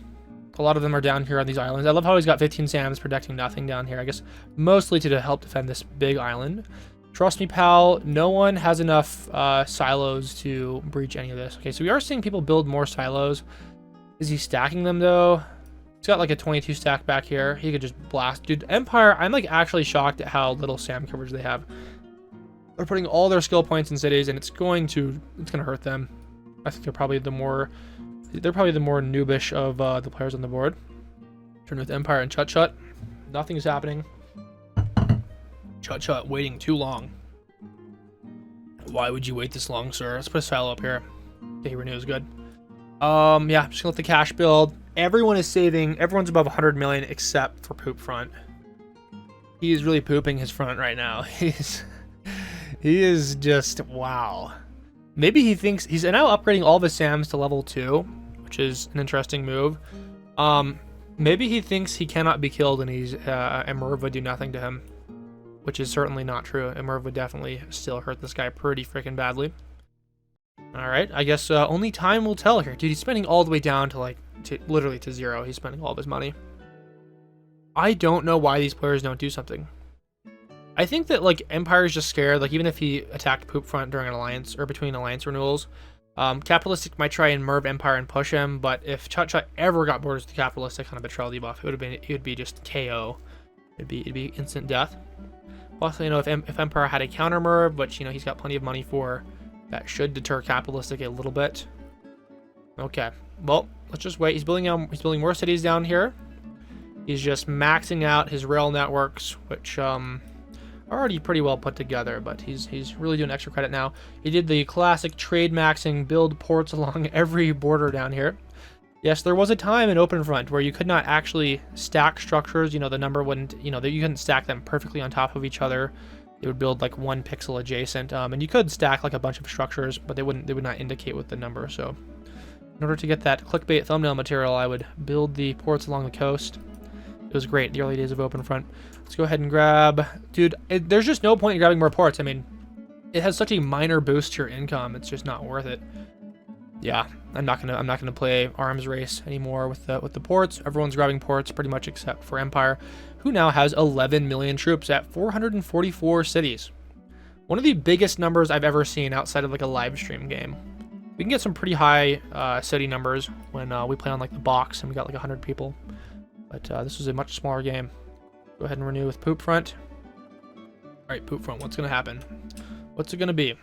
A lot of them are down here on these islands. I love how he's got 15 SAMs protecting nothing down here. I guess mostly to help defend this big island. Trust me, pal, no one has enough silos to breach any of this. Okay, so we are seeing people build more silos. Is he stacking them, though? He's got like a 22 stack back here. He could just blast. Dude, Empire, I'm like actually shocked at how little SAM coverage they have. They're putting all their skill points in cities, and it's going to hurt them. I think they're probably the more noobish of the players on the board. Turn with Empire and Chut. Nothing's happening. Chut waiting too long. Why would you wait this long, sir? Let's put a silo up here. Okay, he renews good. Yeah, just gonna let the cash build. Everyone is saving. Everyone's above 100 million except for OpenFront. He is really pooping his front right now. He is just, wow. Maybe he thinks he's now upgrading all of his SAMs to level 2, which is an interesting move. Maybe he thinks he cannot be killed, and Emerv would do nothing to him, which is certainly not true. Emerv would definitely still hurt this guy pretty freaking badly. All right, I guess only time will tell here. Dude, he's spending all the way down to literally to 0. He's spending all of his money. I don't know why these players don't do something. I think that like Empire's just scared. Like even if he attacked Poop Front during an alliance or between alliance renewals, Capitalistic might try and Merv Empire and push him. But if Chut ever got borders to Capitalistic on a betrayal debuff, it would be just KO. It'd be instant death. Also, you know, if Empire had a counter Merv, which you know he's got plenty of money for, that should deter Capitalistic a little bit. Okay, well let's just wait. He's building more cities down here. He's just maxing out his rail networks, which are already pretty well put together, but he's really doing extra credit now. He did the classic trade maxing, build ports along every border down here. Yes, there was a time in OpenFront where you could not actually stack structures. You know, the number wouldn't, you know, you couldn't stack them perfectly on top of each other. They would build like 1 pixel adjacent, and you could stack like a bunch of structures, but they would not indicate with the number. So in order to get that clickbait thumbnail material, I would build the ports along the coast. It was great, the early days of OpenFront. Let's go ahead and grab... Dude, there's just no point in grabbing more ports. I mean, it has such a minor boost to your income. It's just not worth it. Yeah, I'm not gonna play arms race anymore with the ports. Everyone's grabbing ports pretty much except for Empire, who now has 11 million troops at 444 cities. One of the biggest numbers I've ever seen outside of like a live stream game. We can get some pretty high city numbers when we play on like the box and we got like 100 people. But this was a much smaller game. Go ahead and renew with Poop Front. Alright, Poop Front, what's going to happen? What's it going to be?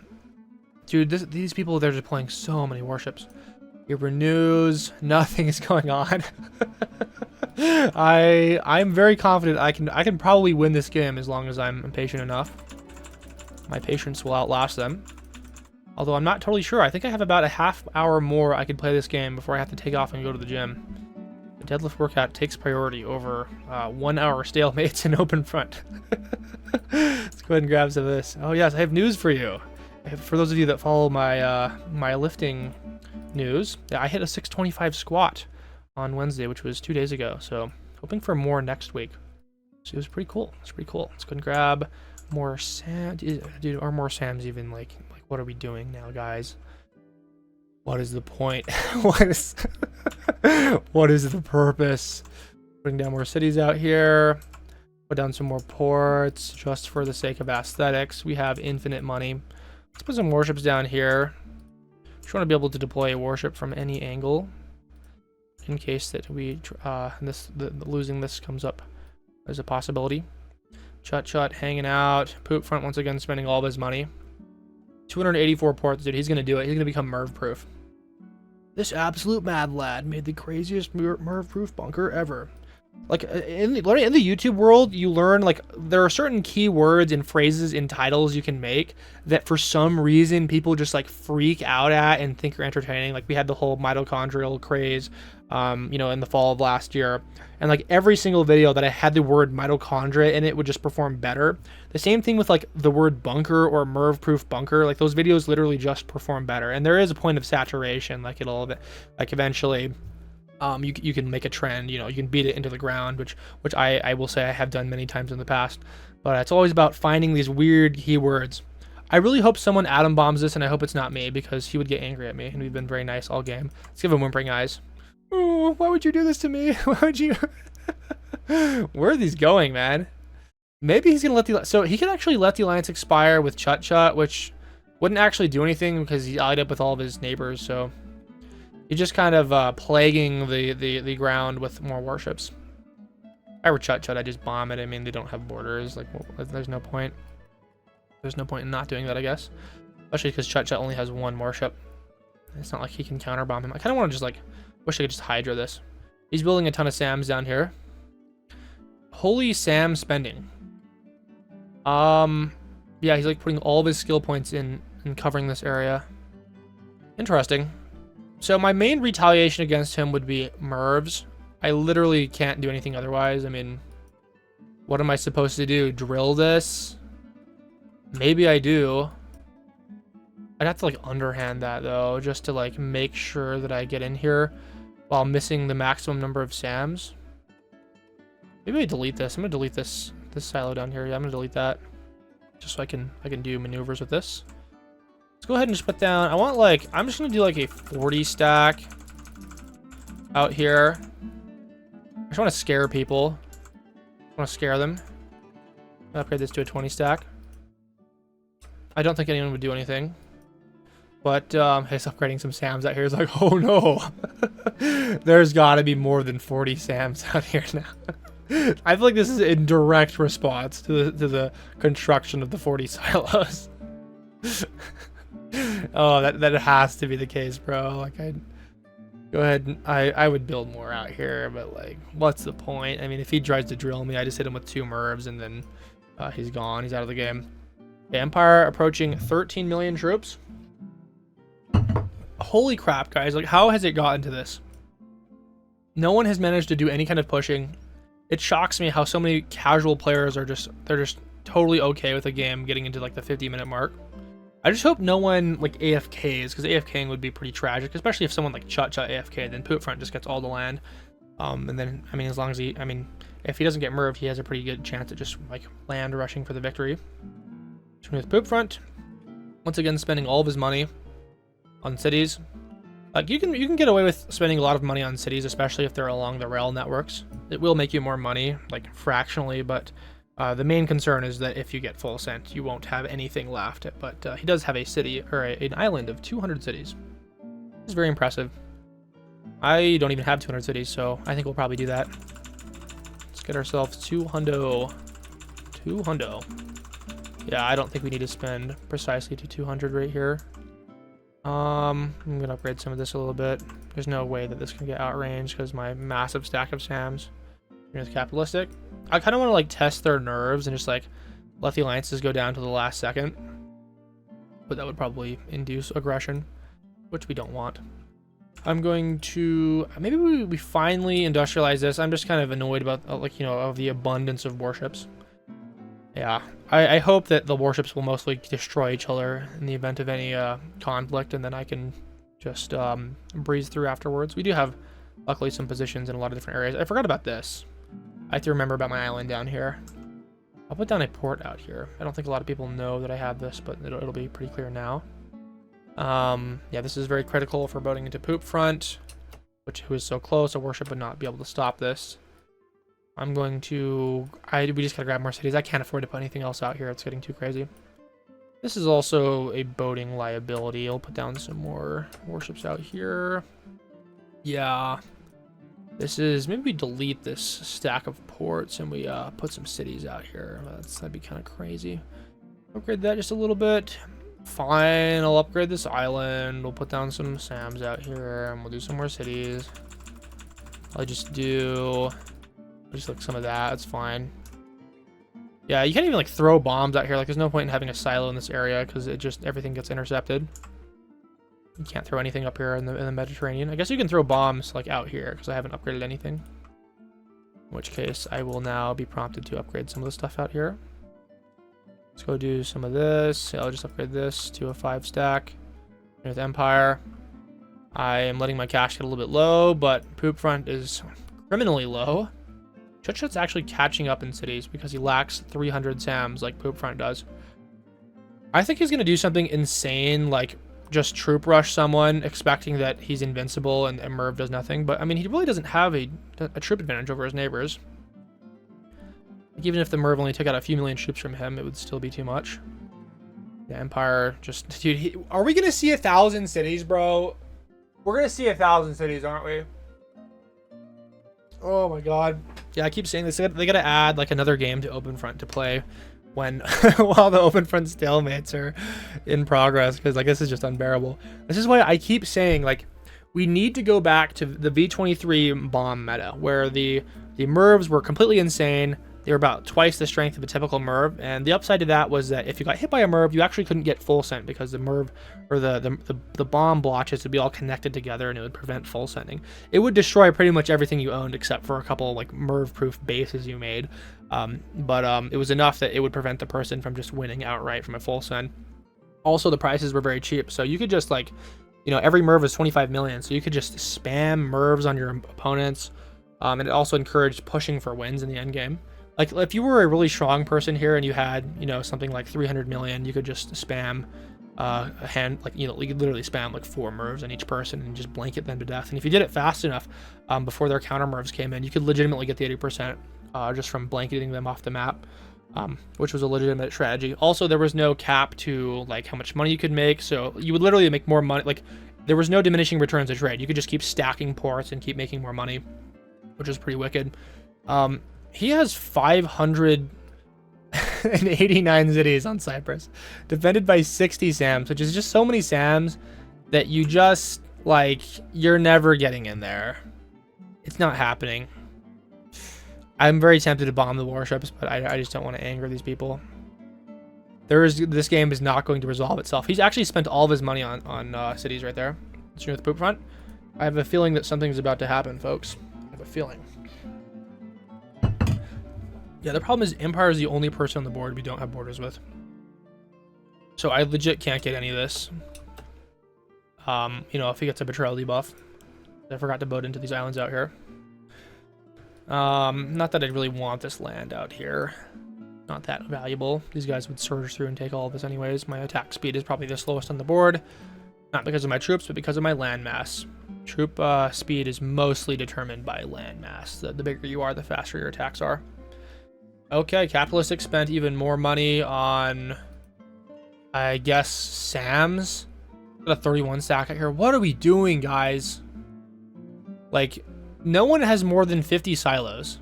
Dude, these people, they're just playing so many warships. It renews. Nothing is going on. I'm very confident I can probably win this game as long as I'm patient enough. My patience will outlast them. Although I'm not totally sure. I think I have about a half hour more I could play this game before I have to take off and go to the gym. The deadlift workout takes priority over 1 hour stalemates in OpenFront. Let's go ahead and grab some of this. Oh yes, I have news for you. For those of you that follow my my lifting news, I hit a 625 squat on Wednesday, which was 2 days ago. So hoping for more next week. So it was pretty cool. It's pretty cool. Let's go and grab more Sam. Dude, are more Sams even like what are we doing now, guys? What is the point? what is the purpose? Putting down more cities out here. Put down some more ports just for the sake of aesthetics. We have infinite money. Let's put some warships down here. Just want to be able to deploy a warship from any angle in case that we losing this comes up as a possibility. Chut hanging out. Poop Front once again spending all of his money. 284 ports, dude. He's gonna do it. He's gonna become Merv proof. This absolute mad lad made the craziest Merv proof bunker ever. Like in the YouTube world, you learn like there are certain keywords and phrases in titles you can make that for some reason people just like freak out at and think are entertaining. Like we had the whole mitochondrial craze, you know, in the fall of last year, and like every single video that I had the word mitochondria in it would just perform better. The same thing with like the word bunker or Merv proof bunker. Like those videos literally just perform better, and there is a point of saturation. Like it'll like eventually. You can make a trend, you know, you can beat it into the ground, which I will say I have done many times in the past, but it's always about finding these weird keywords. I really hope someone atom bombs this, and I hope it's not me, because he would get angry at me, and we've been very nice all game. Let's give him whimpering eyes. Oh, why would you do this to me? Why would you? Where are these going, man? Maybe he's gonna let so he could actually let the alliance expire with Chut, which wouldn't actually do anything because he allied up with all of his neighbors, so he's just kind of plaguing the ground with more warships. If I were Chut, I just bomb it. I mean, they don't have borders. Like, well, there's no point. There's no point in not doing that, I guess. Especially because Chut only has 1 warship. It's not like he can counter bomb him. I kind of want to just like, wish I could just Hydra this. He's building a ton of Sams down here. Holy Sam spending. Yeah, he's like putting all of his skill points in covering this area. Interesting. So my main retaliation against him would be Mervs. I literally can't do anything otherwise. I mean, what am I supposed to do? Drill this? Maybe I do. I'd have to like underhand that though, just to like make sure that I get in here while missing the maximum number of Sams. Maybe I delete this. I'm gonna delete this silo down here. Yeah, I'm gonna delete that. Just so I can do maneuvers with this. Let's go ahead and just put down, I want like, I'm just gonna do like a 40 stack out here. I just want to scare people. I want to scare them. Upgrade this to a 20 stack. I don't think anyone would do anything. But he's upgrading some SAMs out here. He's like, oh no. There's got to be more than 40 SAMs out here now. I feel like this is in direct response to the construction of the 40 silos. Oh, that has to be the case, bro. Like, I'd go ahead and I would build more out here, but like, what's the point? I mean, if he tries to drill me, I just hit him with 2 mervs and then he's gone. He's out of the game. The Empire approaching 13 million troops. Holy crap, guys. Like, how has it gotten to this? No one has managed to do any kind of pushing. It shocks me how so many casual players are just totally okay with a game getting into like the 50-minute mark. I just hope no one like AFKs, because AFKing would be pretty tragic, especially if someone like Chut AFK, then PoopFront just gets all the land. And then, I mean, as long as if he doesn't get merved, he has a pretty good chance at just like land rushing for the victory. With PoopFront, once again spending all of his money on cities. Like, you can get away with spending a lot of money on cities, especially if they're along the rail networks. It will make you more money, like fractionally, but the main concern is that if you get full sent, you won't have anything left. But he does have a city, or an island of 200 cities. It's very impressive. I don't even have 200 cities, so I think we'll probably do that. Let's get ourselves 200. Yeah, I don't think we need to spend precisely to 200 right here. I'm gonna upgrade some of this a little bit. There's no way that this can get outranged because my massive stack of SAMs. Here's capitalistic. I kind of want to like test their nerves and just like let the alliances go down to the last second, but that would probably induce aggression, which we don't want. I'm going to maybe we finally industrialize this. I'm just kind of annoyed about like, you know, of the abundance of warships. Yeah, I hope that the warships will mostly destroy each other in the event of any conflict, and then I can just breeze through afterwards. We do have, luckily, some positions in a lot of different areas. I forgot about this. I have to remember about my island down here. I'll put down a port out here. I don't think a lot of people know that I have this, but it'll be pretty clear now. Yeah, this is very critical for boating into PoopFront, who is so close. A warship would not be able to stop this. I'm going to... we just gotta grab more cities. I can't afford to put anything else out here. It's getting too crazy. This is also a boating liability. I'll put down some more warships out here. Yeah. This is... maybe we delete this stack of ports and we put some cities out here. That'd be kind of crazy. Upgrade that just a little bit. Fine, I'll upgrade this island. We'll put down some SAMs out here and we'll do some more cities. I'll just do... just like some of that. It's fine. Yeah, you can't even like throw bombs out here. Like, there's no point in having a silo in this area because it just everything gets intercepted. You can't throw anything up here in the Mediterranean. I guess you can throw bombs like out here because I haven't upgraded anything. In which case, I will now be prompted to upgrade some of the stuff out here. Let's go do some of this. I'll just upgrade this to a 5 stack. With Empire, I am letting my cash get a little bit low, but PoopFront is criminally low. Chut's actually catching up in cities because he lacks 300 SAMs like PoopFront does. I think he's going to do something insane, like just troop rush someone, expecting that he's invincible and Merv does nothing. But, I mean, he really doesn't have a troop advantage over his neighbors. Like, even if the Merv only took out a few million troops from him, it would still be too much. The Empire just... dude, are we going to see 1,000 cities, bro? We're going to see 1,000 cities, aren't we? Oh my god. Yeah, I keep saying this. They gotta add like another game to OpenFront to play when while the OpenFront stalemates are in progress, because like this is just unbearable. This is why I keep saying like we need to go back to the V23 bomb meta where the Mervs were completely insane. They were about twice the strength of a typical Merv, and the upside to that was that if you got hit by a Merv, you actually couldn't get full sent because the Merv or the bomb blotches would be all connected together and it would prevent full sending. It would destroy pretty much everything you owned except for a couple like Merv-proof bases you made, but it was enough that it would prevent the person from just winning outright from a full send. Also, the prices were very cheap, so you could just like, you know, every Merv is 25 million, so you could just spam Mervs on your opponents, and it also encouraged pushing for wins in the end game. Like, if you were a really strong person here and you had, you know, something like 300 million, you could just spam you could literally spam like 4 Mervs on each person and just blanket them to death. And if you did it fast enough before their counter Mervs came in, you could legitimately get the 80% just from blanketing them off the map. which was a legitimate strategy. Also, there was no cap to like how much money you could make, so you would literally make more money. Like, there was no diminishing returns to trade. You could just keep stacking ports and keep making more money, which is pretty wicked. He has 589 cities on Cyprus, defended by 60 SAMs, which is just so many SAMs that you just, like, you're never getting in there. It's not happening. I'm very tempted to bomb the warships, but I just don't want to anger these people. This game is not going to resolve itself. He's actually spent all of his money on cities right there. With the poop front. I have a feeling that something's about to happen, folks. I have a feeling. Yeah, the problem is Empire is the only person on the board we don't have borders with. So I legit can't get any of this. You know, if he gets a betrayal debuff. I forgot to boat into these islands out here. Not that I really want this land out here. Not that valuable. These guys would surge through and take all of this anyways. My attack speed is probably the slowest on the board. Not because of my troops, but because of my land mass. Troop speed is mostly determined by land mass. The bigger you are, the faster your attacks are. Okay, Capitalistic spent even more money on, I guess, SAMs. Got a 31 stack out here. What are we doing, guys? Like, no one has more than 50 silos.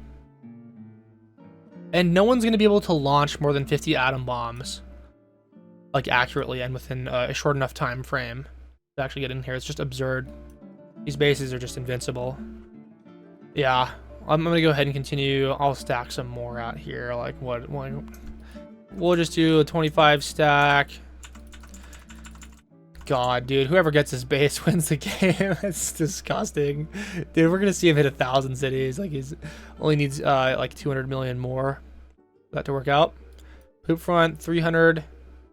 And no one's going to be able to launch more than 50 atom bombs, like, accurately and within a short enough time frame to actually get in here. It's just absurd. These bases are just invincible. Yeah, I'm going to go ahead and continue. I'll stack some more out here. Like, what? We'll just do a 25 stack. God, dude, whoever gets this base wins the game. That's disgusting. Dude, we're going to see him hit 1,000 cities. Like, he's only needs like 200 million more for that to work out. Poop front, 300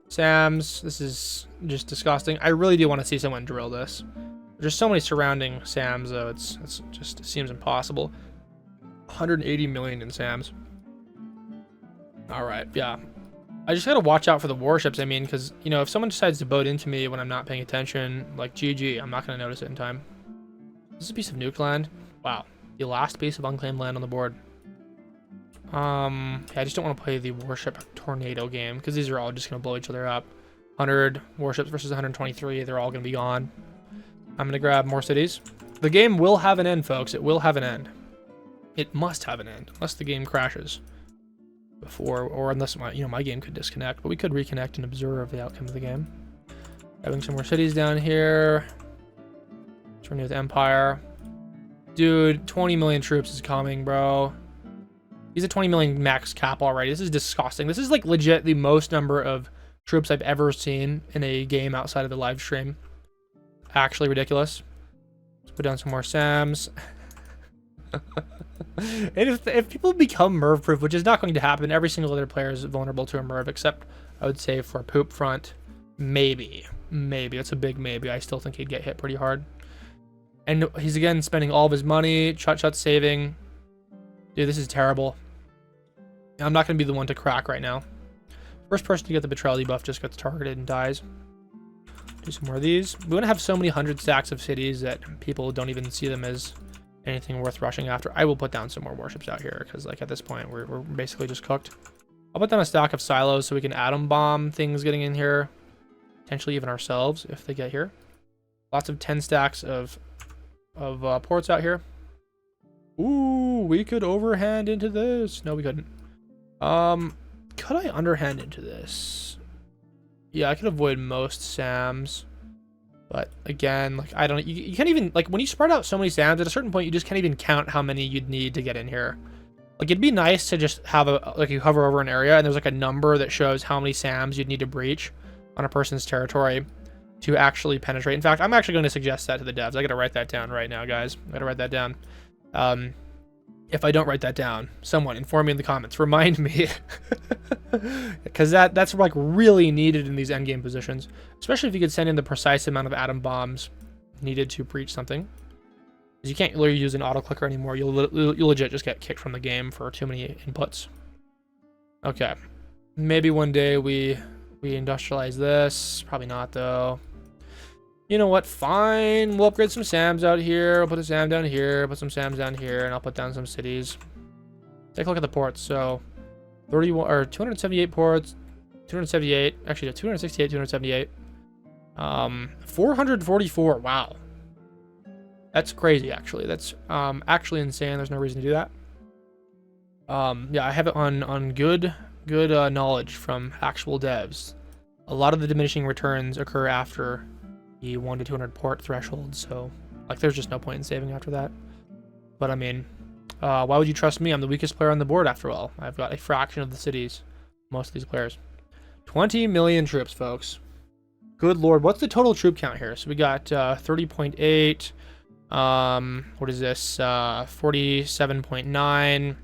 SAMs. This is just disgusting. I really do want to see someone drill this. There's so many surrounding SAMs, though. It seems impossible. 180 million in SAMs. All right, yeah. I just gotta watch out for the warships. I mean, because, you know, if someone decides to boat into me when I'm not paying attention, like, GG, I'm not gonna notice it in time. This is a piece of nuke land. Wow, the last piece of unclaimed land on the board. Yeah, I just don't want to play the warship tornado game because these are all just gonna blow each other up. 100 warships versus 123. They're all gonna be gone. I'm gonna grab more cities. The game will have an end, folks. It will have an end. It must have an end, unless the game crashes. Before, or unless my game could disconnect, but we could reconnect and observe the outcome of the game. Having some more cities down here. Turning with Empire. Dude, 20 million troops is coming, bro. He's at 20 million max cap already. This is disgusting. This is like legit the most number of troops I've ever seen in a game outside of the live stream. Actually ridiculous. Let's put down some more SAMs. And if people become MERV proof, which is not going to happen, every single other player is vulnerable to a MERV, except I would say for poop front, maybe. It's a big maybe. I still think he'd get hit pretty hard. And he's again spending all of his money. Chut saving. Dude, this is terrible. I'm not going to be the one to crack right now. First person to get the betrayal debuff just gets targeted and dies. Do some more of these. We want to have so many 100 stacks of cities that people don't even see them as anything worth rushing after. I will put down some more warships out here because, like, at this point we're basically just cooked. I'll put down a stack of silos so we can atom bomb things getting in here, potentially even ourselves if they get here. Lots of 10 stacks of ports out here. Ooh, we could overhand into this. No, we couldn't. Could I underhand into this? Yeah, I could avoid most SAMs. But again, like, I don't, you can't even, like, when you spread out so many SAMs, at a certain point, you just can't even count how many you'd need to get in here. Like, it'd be nice to just have like, you hover over an area and there's like a number that shows how many SAMs you'd need to breach on a person's territory to actually penetrate. In fact, I'm actually going to suggest that to the devs. I got to write that down right now, guys. I got to write that down. If I don't write that down, someone inform me in the comments. Remind me. Because that's like really needed in these endgame positions. Especially if you could send in the precise amount of atom bombs needed to breach something. Because you can't really use an auto clicker anymore. You'll legit just get kicked from the game for too many inputs. Okay. Maybe one day we industrialize this. Probably not, though. You know what? Fine. We'll upgrade some SAMs out here. I'll put a SAM down here. Put some SAMs down here. And I'll put down some cities. Take a look at the ports. So, 31 or 278 ports, 278. Actually, 268, 278. 444. Wow, that's crazy. Actually, that's actually insane. There's no reason to do that. Yeah, I have it on good knowledge from actual devs. A lot of the diminishing returns occur after the 1 to 200 port threshold, so like there's just no point in saving after that. But I mean, why would you trust me? I'm the weakest player on the board after all. I've got a fraction of the cities, most of these players. 20 million troops, folks. Good lord, what's the total troop count here? So we got 30.8. What is this? 47.9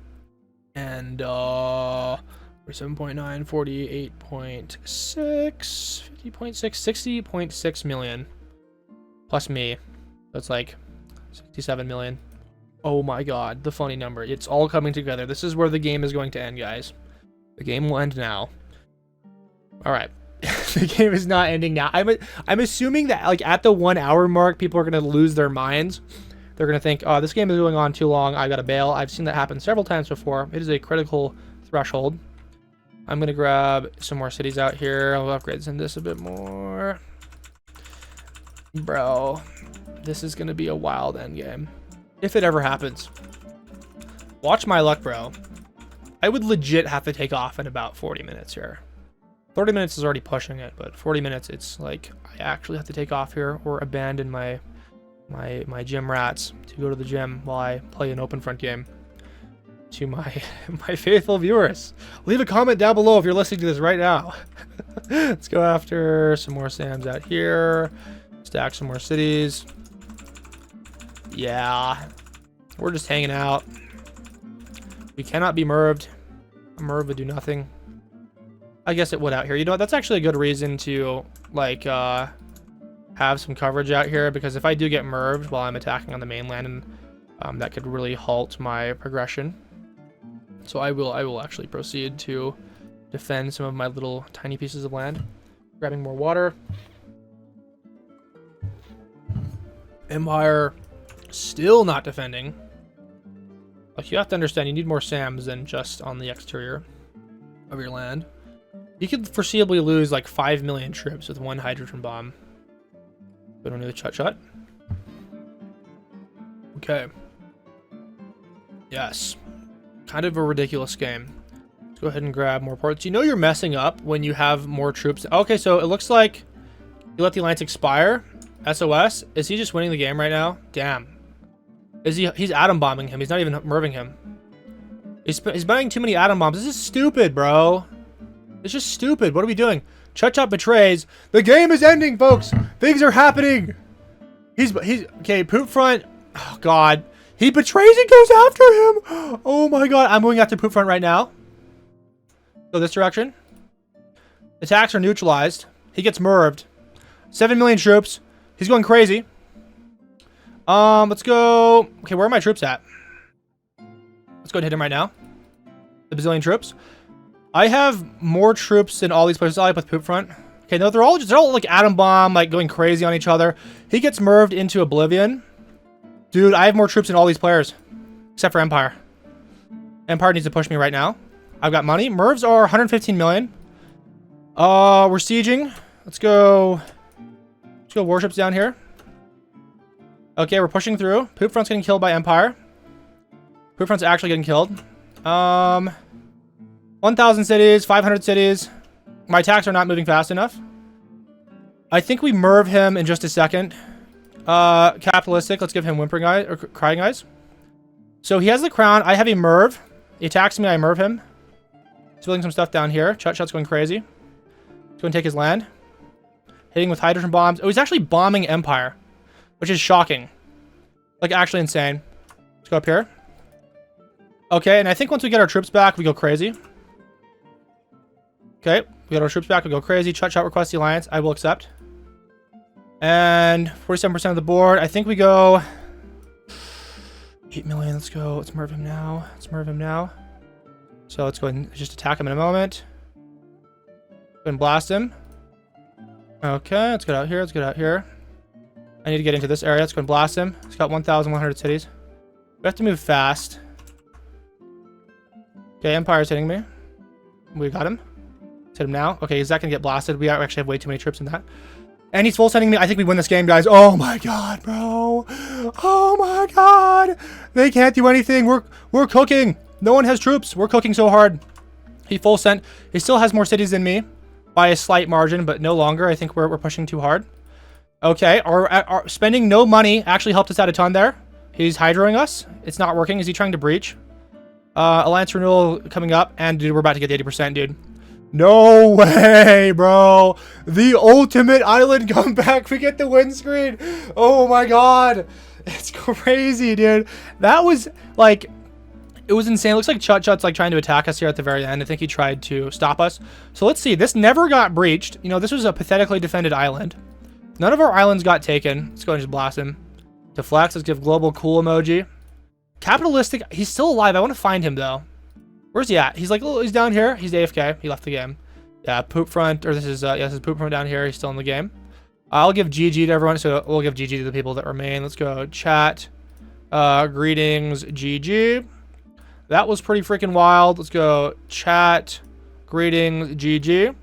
and 47.9, 48.6, 50.6, 60.6 million. Plus me. That's like 67 million. Oh my god, the funny number. It's all coming together. This is where the game is going to end, guys. The game will end now. Alright. The game is not ending now. I'm assuming that like at the 1 hour mark, people are going to lose their minds. They're going to think, oh, this game is going on too long. I got to bail. I've seen that happen several times before. It is a critical threshold. I'm going to grab some more cities out here. I'll upgrade this a bit more. Bro, this is going to be a wild endgame. If it ever happens. Watch my luck, bro. I would legit have to take off in about 40 minutes here. 30 minutes is already pushing it, but 40 minutes, it's like I actually have to take off here or abandon my gym rats to go to the gym while I play an OpenFront game. To my faithful viewers, leave a comment down below if you're listening to this right now. Let's go after some more Sams out here. Stack some more cities. Yeah, we're just hanging out. We cannot be merved. A merv would do nothing. I guess it would out here. You know what? That's actually a good reason to like have some coverage out here, because if I do get merved while I'm attacking on the mainland, and that could really halt my progression. So I will actually proceed to defend some of my little tiny pieces of land. Grabbing more water. Empire still not defending. Like, you have to understand, you need more SAMs than just on the exterior of your land. You could foreseeably lose like 5 million troops with one hydrogen bomb. We don't need the chut-chut. Okay. Yes. Kind of a ridiculous game. Let's go ahead and grab more ports. You know you're messing up when you have more troops. Okay, so it looks like you let the alliance expire. SOS. Is he just winning the game right now? Damn. Is he? He's atom bombing him. He's not even merving him. He's buying too many atom bombs. This is stupid, bro. It's just stupid. What are we doing? Chut-chut betrays. The game is ending, folks. Things are happening. He's okay. Poop front. Oh god. He betrays and goes after him. Oh my god. I'm going after Poop front right now. Go this direction. Attacks are neutralized. He gets merved. 7 million troops. He's going crazy. Let's go. Okay, where are my troops at? Let's go and hit him right now. The bazillion troops. I have more troops than all these players. I with Poop front. Okay, no, they're all like atom bomb, like going crazy on each other. He gets merved into oblivion. Dude, I have more troops than all these players, except for Empire. Empire needs to push me right now. I've got money. Mervs are 115 million. We're sieging. Let's go warships down here. Okay, we're pushing through. Poop front's getting killed by Empire. Poop front's actually getting killed. 1,000 cities, 500 cities. My attacks are not moving fast enough. I think we merv him in just a second. Capitalistic. Let's give him whimpering eyes or crying eyes. So he has the crown. I have a merv. He attacks me. I merv him. He's building some stuff down here. Chut-chut's going crazy. He's going to take his land. Hitting with hydrogen bombs. Oh, he's actually bombing Empire, which is shocking. Like, actually insane. Let's go up here. Okay, and I think once we get our troops back, we go crazy. Okay, we got our troops back, we go crazy. Chut-chut requests the alliance. I will accept. And 47% of the board. I think we go 8 million. Let's go. Let's merv him now. Let's merv him now. So let's go ahead and just attack him in a moment. Go ahead and blast him. Okay, let's get out here. Let's get out here. I need to get into this area. Let's go and blast him. He's got 1,100 cities. We have to move fast. Okay, Empire's hitting me. We got him. Let's hit him now. Okay, is that going to get blasted? We actually have way too many troops in that. And he's full sending me. I think we win this game, guys. Oh my god, bro. Oh my god. They can't do anything. We're cooking. No one has troops. We're cooking so hard. He full sent. He still has more cities than me by a slight margin, but no longer. I think we're pushing too hard. Okay, our spending no money actually helped us out a ton there. He's hydroing us. It's not working. Is he trying to breach? Alliance renewal coming up, and dude, we're about to get 80%, dude. No way, bro. The ultimate island comeback. We get the win screen. Oh my god. It's crazy, dude. That was like, it was insane. It looks like Chut's like trying to attack us here at the very end. I think he tried to stop us. So let's see. This never got breached. You know, this was a pathetically defended island. None of our islands got taken. Let's go and just blast him. Deflects. Let's give global cool emoji. Capitalistic. He's still alive. I want to find him though. Where's he at? He's like, oh, he's down here. He's AFK. He left the game. Yeah, poop front. Or this is, yeah, this is poop front down here. He's still in the game. I'll give GG to everyone. So we'll give GG to the people that remain. Let's go chat. Greetings, GG. That was pretty freaking wild. Let's go chat. Greetings, GG.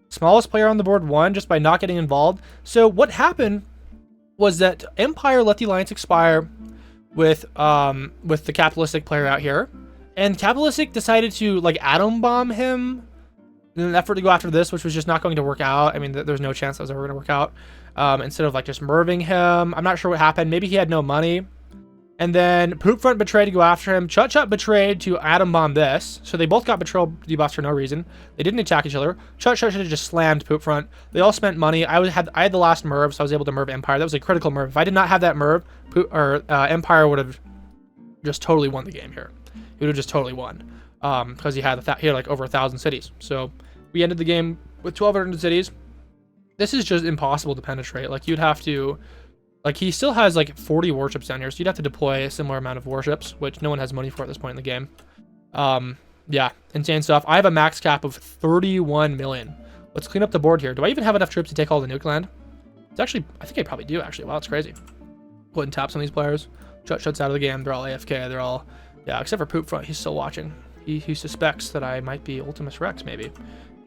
Smallest player on the board won just by not getting involved. So what happened was that Empire let the alliance expire with the capitalistic player out here. And Capitalistic decided to like atom bomb him in an effort to go after this, which was just not going to work out. I mean, there's no chance that was ever going to work out. Instead of like just merving him, I'm not sure what happened. Maybe he had no money. And then Poopfront betrayed to go after him. Chut betrayed to atom bomb this. So they both got betrayal debuffs for no reason. They didn't attack each other. Chut should have just slammed Poopfront. They all spent money. I had the last merv, so I was able to merv Empire. That was a critical merv. If I did not have that merv, Empire would have just totally won the game here. He would have just totally won because he had like over 1,000 cities. So we ended the game with 1,200 cities. This is just impossible to penetrate. Like you'd have to, like he still has like 40 warships down here, so you'd have to deploy a similar amount of warships, which no one has money for at this point in the game. Yeah, insane stuff. I have a max cap of 31 million. Let's clean up the board here. Do I even have enough troops to take all the nuke land? It's actually, I think I probably do actually. Wow, it's crazy. Go ahead and tap some of these players. Chut's out of the game. They're all AFK. They're all, yeah, except for Poopfront. He's still watching. He suspects that I might be Ultimus Rex, maybe.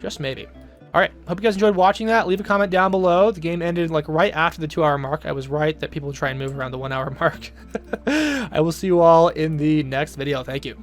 Just maybe. All right. Hope you guys enjoyed watching that. Leave a comment down below. The game ended like right after the 2-hour mark. I was right that people would try and move around the 1-hour mark. I will see you all in the next video. Thank you.